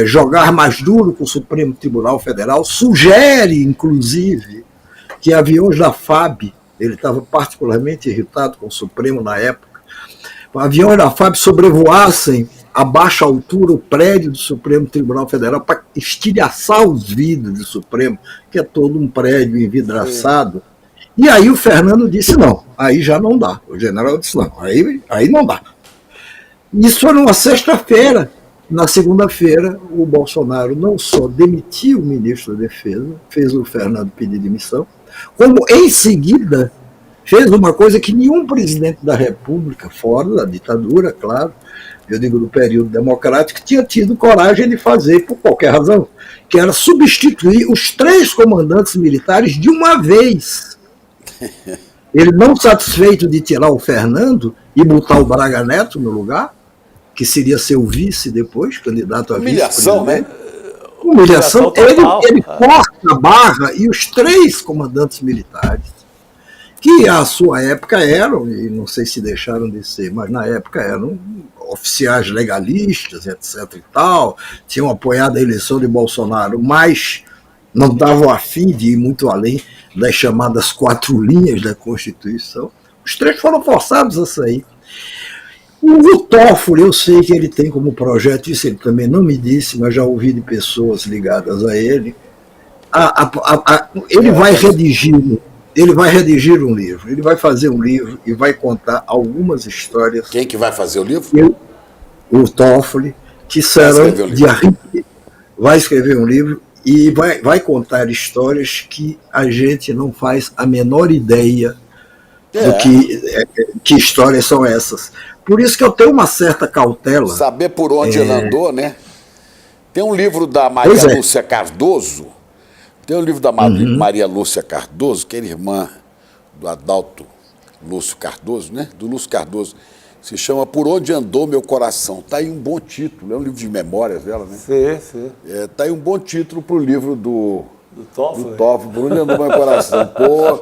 jogar mais duro com o Supremo Tribunal Federal, sugere, inclusive, que aviões da FAB, ele estava particularmente irritado com o Supremo na época, aviões da FAB sobrevoassem a baixa altura o prédio do Supremo Tribunal Federal para estilhaçar os vidros do Supremo, que é todo um prédio envidraçado. E aí o Fernando disse: não, aí já não dá. O general disse: não, aí não dá. Isso foi numa sexta-feira. Na segunda-feira, o Bolsonaro não só demitiu o ministro da Defesa, fez o Fernando pedir demissão, como em seguida fez uma coisa que nenhum presidente da República, fora da ditadura, claro, eu digo do período democrático, tinha tido coragem de fazer por qualquer razão, que era substituir os 3 comandantes militares de uma vez. Ele, não satisfeito de tirar o Fernando e botar o Braga Neto no lugar, que seria seu vice depois, candidato a humilhação, né? Humilhação. Ele corta a barra e os 3 comandantes militares, que à sua época eram, e não sei se deixaram de ser, mas na época eram oficiais legalistas, etc. e tal, tinham apoiado a eleição de Bolsonaro, mas não estavam a fim de ir muito além das chamadas 4 linhas da Constituição. Os 3 foram forçados a sair. O Toffoli, eu sei que ele tem como projeto, isso ele também não me disse, mas já ouvi de pessoas ligadas a ele, ele vai redigir um livro, ele vai fazer um livro e vai contar algumas histórias. Quem que vai fazer o livro? O Toffoli, que serão vai escrever um livro e vai contar histórias que a gente não faz a menor ideia do que histórias são essas. Por isso que eu tenho uma certa cautela. Saber por onde ele andou, né? Tem um livro da Maria Lúcia Cardoso, Maria Lúcia Cardoso, que era irmã do Adalto Lúcio Cardoso, né? Do Lúcio Cardoso. Se chama Por Onde Andou Meu Coração. Está aí um bom título, é um livro de memórias dela, né? Sim. Está aí um bom título para o livro do Toffoli. Por Onde Andou Meu Coração. Pô,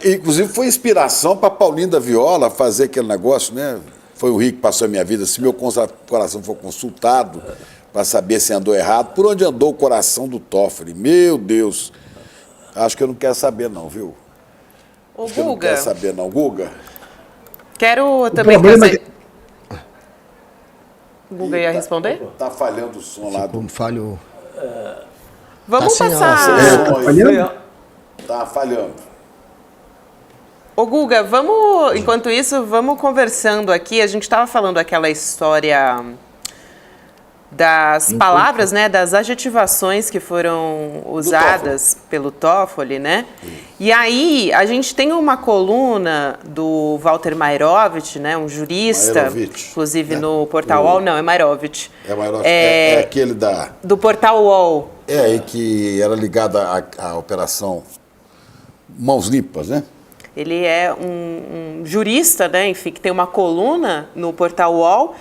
inclusive foi inspiração para Paulinho da Viola fazer aquele negócio, né? Foi o Rick que passou a minha vida. Se meu coração for consultado para saber se andou errado, por onde andou o coração do Toffoli? Meu Deus. Acho que eu não quero saber não, viu? Ô, Guga. Eu não quero saber não. Guga. Quero também fazer... Guga ia responder? Tá falhando o som lá do... Falho. Vamos passar... Tá falhando. Ô Guga, enquanto isso, vamos conversando aqui. A gente estava falando aquela história das palavras, né, das adjetivações que foram usadas pelo Toffoli, né? E aí, a gente tem uma coluna do Walter Mairovich, né, um jurista, inclusive no Portal UOL. Não, é Mairovich. É Mairovich, é aquele do Portal UOL. E que era ligado à operação Mãos Limpas, né? Ele é um jurista, né, enfim, que tem uma coluna no Portal UOL.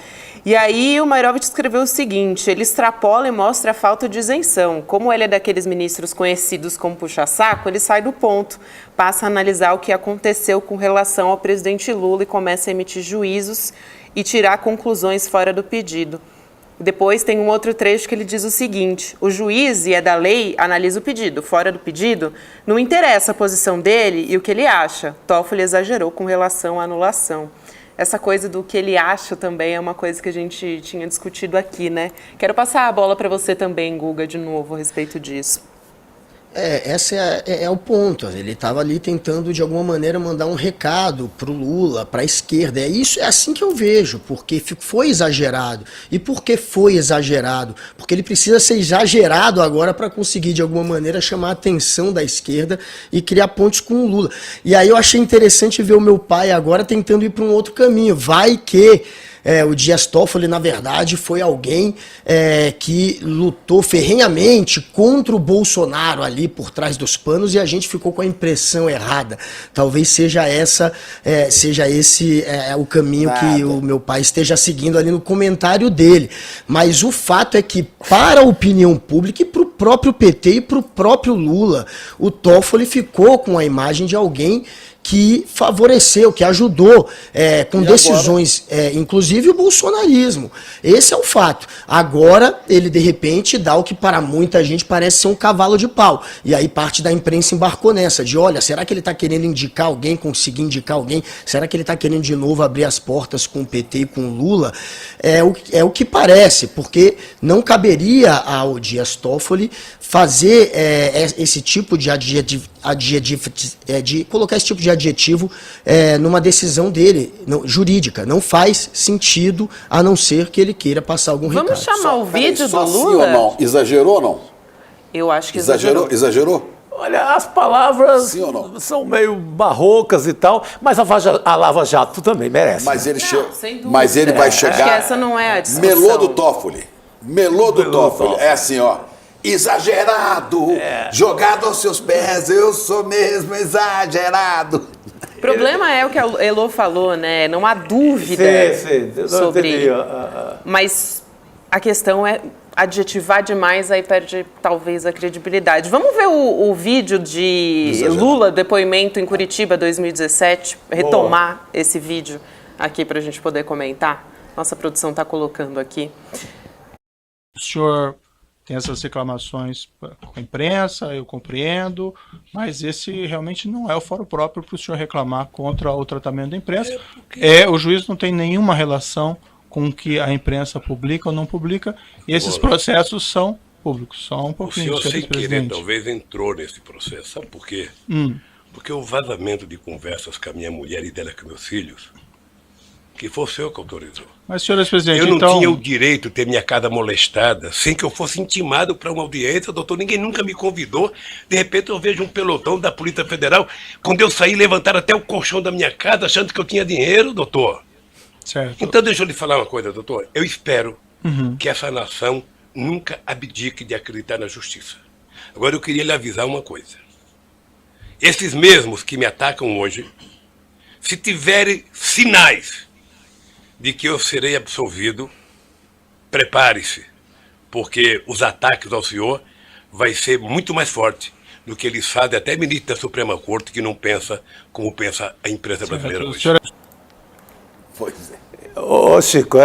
E aí o Mairovich escreveu o seguinte: ele extrapola e mostra a falta de isenção. Como ele é daqueles ministros conhecidos como puxa-saco, ele sai do ponto, passa a analisar o que aconteceu com relação ao presidente Lula e começa a emitir juízos e tirar conclusões fora do pedido. Depois tem um outro trecho que ele diz o seguinte: o juiz, e é da lei, analisa o pedido. Fora do pedido, não interessa a posição dele e o que ele acha. Toffoli exagerou com relação à anulação. Essa coisa do que ele acha também é uma coisa que a gente tinha discutido aqui, né? Quero passar a bola para você também, Guga, de novo, a respeito disso. Esse é o ponto. Ele estava ali tentando, de alguma maneira, mandar um recado para o Lula, para a esquerda. É assim que eu vejo, porque foi exagerado. E por que foi exagerado? Porque ele precisa ser exagerado agora para conseguir, de alguma maneira, chamar a atenção da esquerda e criar pontes com o Lula. E aí eu achei interessante ver o meu pai agora tentando ir para um outro caminho. Vai que... o Dias Toffoli, na verdade, foi alguém que lutou ferrenhamente contra o Bolsonaro ali por trás dos panos e a gente ficou com a impressão errada. Talvez seja esse o caminho que o meu pai esteja seguindo ali no comentário dele. Mas o fato é que, para a opinião pública e para o próprio PT e para o próprio Lula, o Toffoli ficou com a imagem de alguém que favoreceu, que ajudou com decisões, inclusive o bolsonarismo. Esse é o fato. Agora, ele de repente dá o que para muita gente parece ser um cavalo de pau. E aí parte da imprensa embarcou nessa, de olha, será que ele está querendo indicar alguém, conseguir indicar alguém? Será que ele está querendo de novo abrir as portas com o PT e com o Lula? É o que parece, porque não caberia ao Dias Toffoli fazer esse tipo de colocar esse tipo de adjetivo numa decisão dele, jurídica. Não faz sentido, a não ser que ele queira passar algum recado. Vamos chamar o vídeo do Lula? Sim ou não? Exagerou ou não? Eu acho que exagerou. Exagerou? Olha, as palavras são meio barrocas e tal, mas a Lava Jato também merece. Mas ele, mas ele vai chegar... Acho que essa não é a discussão. Melô do Toffoli. É assim, ó. Exagerado, jogado aos seus pés, eu sou mesmo exagerado. O problema é o que a Elô falou, né? Não há dúvida sobre... Mas a questão é adjetivar demais, aí perde talvez a credibilidade. Vamos ver o vídeo de Lula, depoimento em Curitiba 2017, retomar esse vídeo aqui para a gente poder comentar. Nossa produção está colocando aqui. O senhor tem essas reclamações com a imprensa, eu compreendo, mas esse realmente não é o fórum próprio para o senhor reclamar contra o tratamento da imprensa. O juiz não tem nenhuma relação com o que a imprensa publica ou não publica, e esses processos são públicos. Só um pouquinho, o senhor, sem querer, talvez entrou nesse processo. Sabe por quê? Porque o vazamento de conversas com a minha mulher e dela com meus filhos, que foi o senhor que autorizou. Mas, senhores presidente, eu não tinha o direito de ter minha casa molestada sem que eu fosse intimado para uma audiência, doutor. Ninguém nunca me convidou. De repente eu vejo um pelotão da Polícia Federal. Quando eu saí, levantaram até o colchão da minha casa achando que eu tinha dinheiro, doutor. Certo. Então deixa eu lhe falar uma coisa, doutor. Eu espero que essa nação nunca abdique de acreditar na justiça. Agora eu queria lhe avisar uma coisa. Esses mesmos que me atacam hoje, se tiverem sinais de que eu serei absolvido, prepare-se, porque os ataques ao senhor vai ser muito mais forte do que eles fazem até ministro da Suprema Corte, que não pensa como pensa a imprensa brasileira hoje. Pois é. Ô Chico,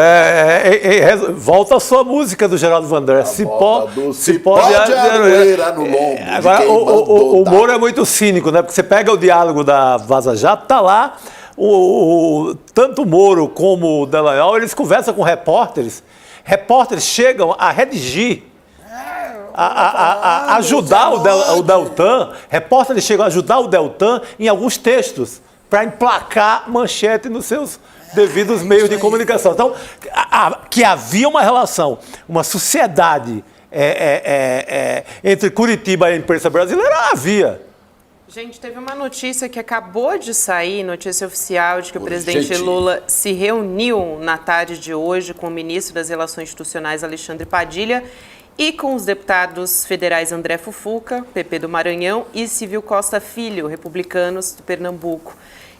volta a sua música do Geraldo Vandré. Se pode aroeira no lombo. Agora, o Moro é muito cínico, né? Porque você pega o diálogo da Vaza Jato, tá lá, tanto o Moro como o Dallagnol, eles conversam com repórteres chegam a redigir, a ajudar o Deltan, repórteres chegam a ajudar o Deltan em alguns textos, para emplacar manchete nos seus devidos meios de comunicação. Então, que havia uma relação, uma sociedade entre Curitiba e a imprensa brasileira, havia. Gente, teve uma notícia que acabou de sair, notícia oficial, de que o presidente Lula se reuniu na tarde de hoje com o ministro das Relações Institucionais, Alexandre Padilha, e com os deputados federais André Fufuca, PP do Maranhão, e Civil Costa Filho, republicanos do Pernambuco.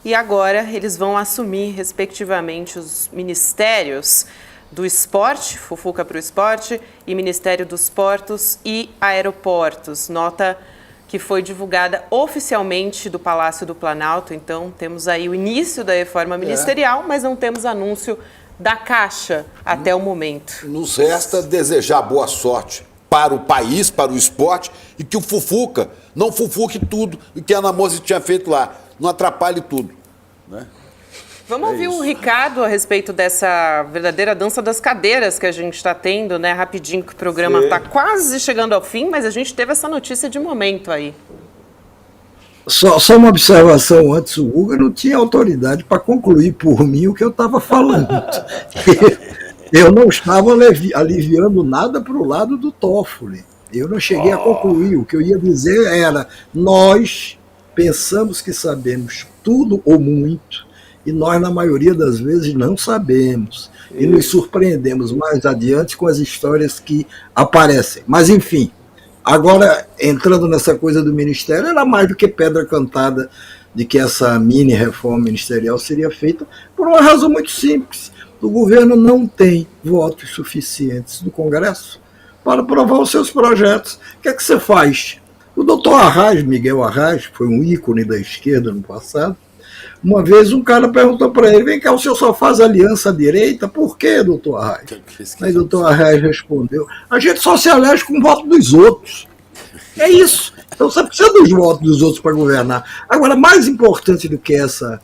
E agora eles vão assumir, respectivamente, os ministérios do esporte, Fufuca para o esporte, e Ministério dos Portos e Aeroportos. Nota que foi divulgada oficialmente do Palácio do Planalto. Então, temos aí o início da reforma ministerial, mas não temos anúncio da Caixa até o momento. Nos resta desejar boa sorte para o país, para o esporte, e que o Fufuca não fufuque tudo o que a Ana Moser tinha feito lá. Não atrapalhe tudo, né? Vamos ouvir o Ricardo a respeito dessa verdadeira dança das cadeiras que a gente está tendo, né? Rapidinho, que o programa está quase chegando ao fim, mas a gente teve essa notícia de momento aí. Só uma observação antes, o Guga não tinha autoridade para concluir por mim o que eu estava falando. Eu não estava aliviando nada para o lado do Toffoli. Eu não cheguei a concluir. O que eu ia dizer era, nós pensamos que sabemos tudo ou muito, e nós, na maioria das vezes, não sabemos. E nos surpreendemos mais adiante com as histórias que aparecem. Mas, enfim, agora, entrando nessa coisa do Ministério, era mais do que pedra cantada de que essa mini-reforma ministerial seria feita por uma razão muito simples. O governo não tem votos suficientes do Congresso para aprovar os seus projetos. O que é que você faz? O doutor Arraes, Miguel Arraes, que foi um ícone da esquerda no passado, uma vez um cara perguntou para ele, vem cá, o senhor só faz aliança à direita? Por quê, doutor Arraes? Aí o doutor Arraes respondeu, a gente só se elege com o voto dos outros. É isso. Então você precisa dos votos dos outros para governar. Agora, mais importante do que essa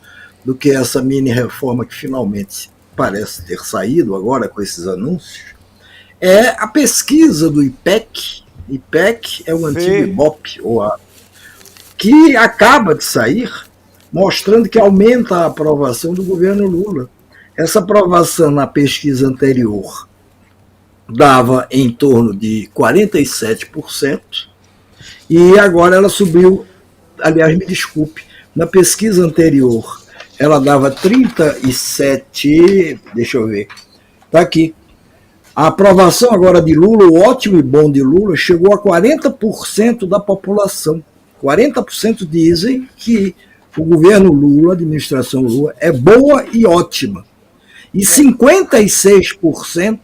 mini-reforma que finalmente parece ter saído agora com esses anúncios, é a pesquisa do IPEC. IPEC é o antigo IBOP, que acaba de sair, mostrando que aumenta a aprovação do governo Lula. Essa aprovação na pesquisa anterior dava em torno de 47%, e agora ela subiu, aliás, me desculpe, na pesquisa anterior ela dava 37%, deixa eu ver, está aqui. A aprovação agora de Lula, o ótimo e bom de Lula, chegou a 40% da população. 40% dizem que o governo Lula, a administração Lula, é boa e ótima. E 56%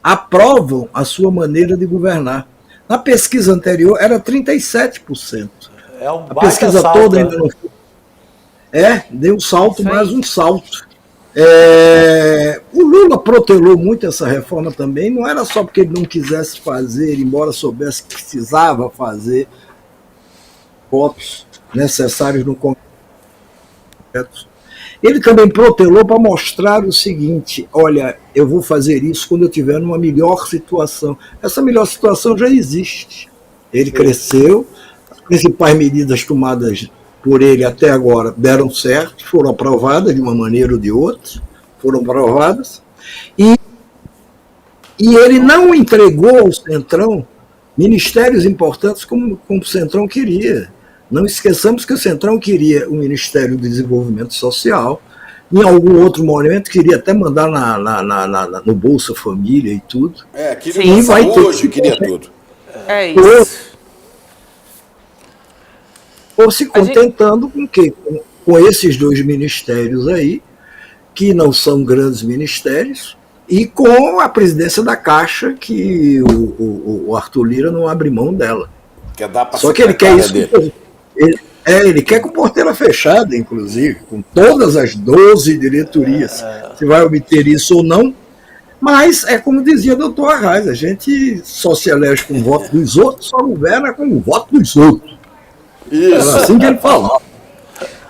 aprovam a sua maneira de governar. Na pesquisa anterior era 37%. É um a pesquisa salto, toda ainda não foi. Deu um salto, mais um salto. O Lula protelou muito essa reforma também, não era só porque ele não quisesse fazer, embora soubesse que precisava fazer votos necessários no Congresso. Ele também protelou para mostrar o seguinte, olha, eu vou fazer isso quando eu estiver numa melhor situação. Essa melhor situação já existe. Ele cresceu, as principais medidas tomadas por ele até agora deram certo, foram aprovadas de uma maneira ou de outra, foram aprovadas, e ele não entregou ao Centrão ministérios importantes como o Centrão queria. Não esqueçamos que o Centrão queria o Ministério do Desenvolvimento Social, em algum outro momento queria até mandar no Bolsa Família e tudo. Queria saúde, queria tudo. É isso. Ou se contentando com o quê? Com esses dois ministérios aí, que não são grandes ministérios, e com a presidência da Caixa, que o Arthur Lira não abre mão dela. Quer dar pra Só que ele quer isso. Ele quer com porteira fechada, inclusive, com todas as 12 diretorias. Se vai obter isso ou não. Mas é como dizia o doutor Arraes, a gente só se elege com o voto dos outros, só governa com o voto dos outros. Isso. Era assim que ele falava.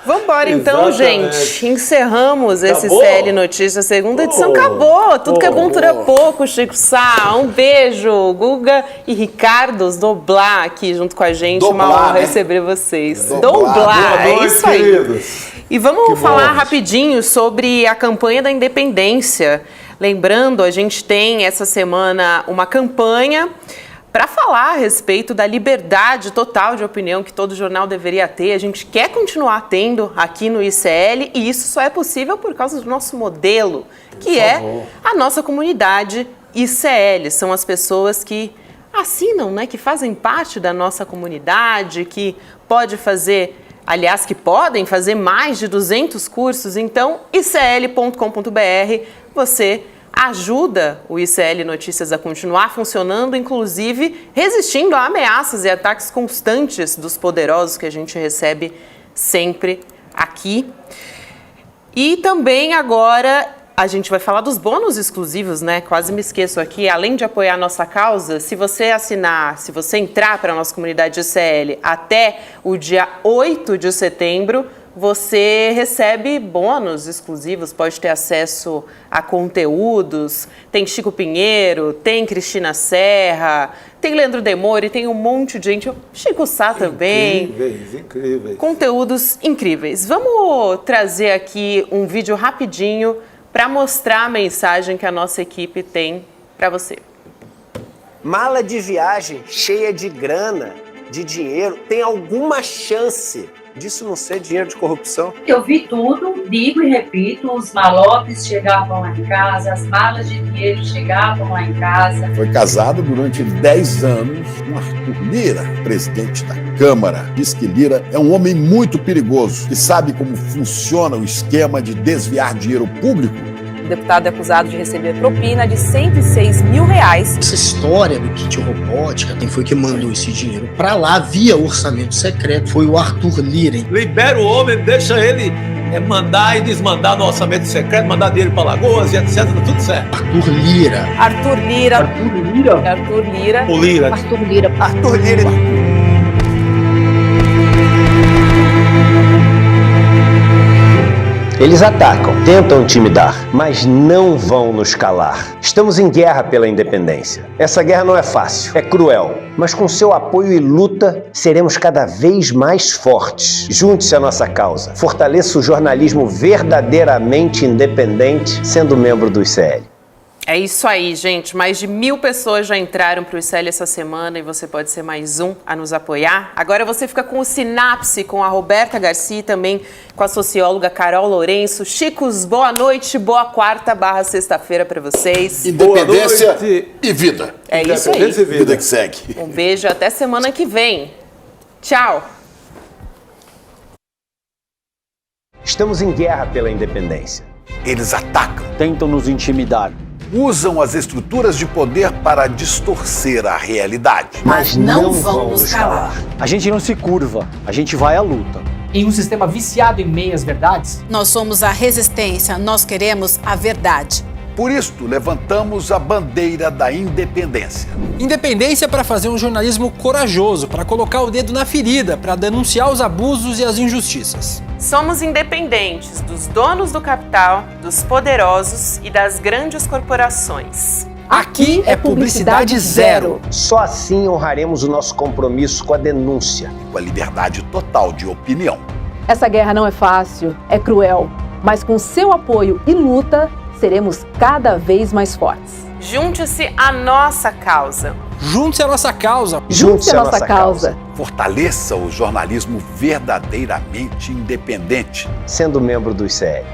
Vamos embora então, gente. Encerramos esse CL Notícias, segunda edição. Acabou. Tudo que é bom dura pouco, Chico Sá. Um beijo. Guga e Ricardo, os Doblar aqui junto com a gente. Uma honra receber vocês. Doblar. É isso aí. Queridos. E vamos falar rapidinho sobre a campanha da independência. Lembrando, a gente tem essa semana uma campanha para falar a respeito da liberdade total de opinião que todo jornal deveria ter. A gente quer continuar tendo aqui no ICL e isso só é possível por causa do nosso modelo, que é a nossa comunidade ICL. São as pessoas que assinam, né, que fazem parte da nossa comunidade, que pode fazer, aliás, que podem fazer mais de 200 cursos. Então, icl.com.br, você ajuda o ICL Notícias a continuar funcionando, inclusive resistindo a ameaças e ataques constantes dos poderosos que a gente recebe sempre aqui. E também agora a gente vai falar dos bônus exclusivos, né? Quase me esqueço aqui. Além de apoiar a nossa causa, se você assinar, se você entrar para a nossa comunidade ICL até o dia 8 de setembro, você recebe bônus exclusivos, pode ter acesso a conteúdos. Tem Chico Pinheiro, tem Cristina Serra, tem Leandro Demore, tem um monte de gente. Chico Sá também. Incríveis. Conteúdos incríveis. Vamos trazer aqui um vídeo rapidinho para mostrar a mensagem que a nossa equipe tem para você. Mala de viagem cheia de grana, de dinheiro, tem alguma chance disso não ser dinheiro de corrupção? Eu vi tudo, digo e repito, os malopes chegavam lá em casa, as malas de dinheiro chegavam lá em casa. Foi casado durante 10 anos com Arthur Lira, presidente da Câmara. Diz que Lira é um homem muito perigoso, que sabe como funciona o esquema de desviar dinheiro público. O deputado é acusado de receber propina de R$106 mil. Essa história do kit robótica, quem foi que mandou esse dinheiro para lá via orçamento secreto foi o Arthur Lira. Libera o homem, deixa ele mandar e desmandar no orçamento secreto, mandar dinheiro para Lagoas e etc, tá tudo certo. Arthur Lira. Arthur Lira. Arthur Lira? Arthur Lira. O Lira. Arthur Lira. Arthur Lira. Eles atacam, tentam intimidar, mas não vão nos calar. Estamos em guerra pela independência. Essa guerra não é fácil, é cruel, mas com seu apoio e luta, seremos cada vez mais fortes. Junte-se à nossa causa. Fortaleça o jornalismo verdadeiramente independente, sendo membro do ICL. É isso aí, gente. Mais de 1.000 pessoas já entraram para o ICL essa semana e você pode ser mais um a nos apoiar. Agora você fica com o Sinapse, com a Roberta Garcia e também com a socióloga Carol Lourenço. Chicos, boa noite, boa quarta/sexta-feira para vocês. Independência e vida. É isso aí. Vida que segue. Um beijo, até semana que vem. Tchau. Estamos em guerra pela independência. Eles atacam, Tentam nos intimidar, usam as estruturas de poder para distorcer a realidade. mas não vão nos calar. A gente não se curva, a gente vai à luta. Em um sistema viciado em meias verdades, Nós somos a resistência, nós queremos a verdade. Por isto, levantamos a bandeira da independência. Independência para fazer um jornalismo corajoso, para colocar o dedo na ferida, para denunciar os abusos e as injustiças. Somos independentes dos donos do capital, dos poderosos e das grandes corporações. Aqui é publicidade zero. Só assim honraremos o nosso compromisso com a denúncia. Com a liberdade total de opinião. Essa guerra não é fácil, é cruel, mas com seu apoio e luta, seremos cada vez mais fortes. Junte-se à nossa causa. Junte-se à nossa causa. Junte-se à nossa causa. Fortaleça o jornalismo verdadeiramente independente. Sendo membro do ICL.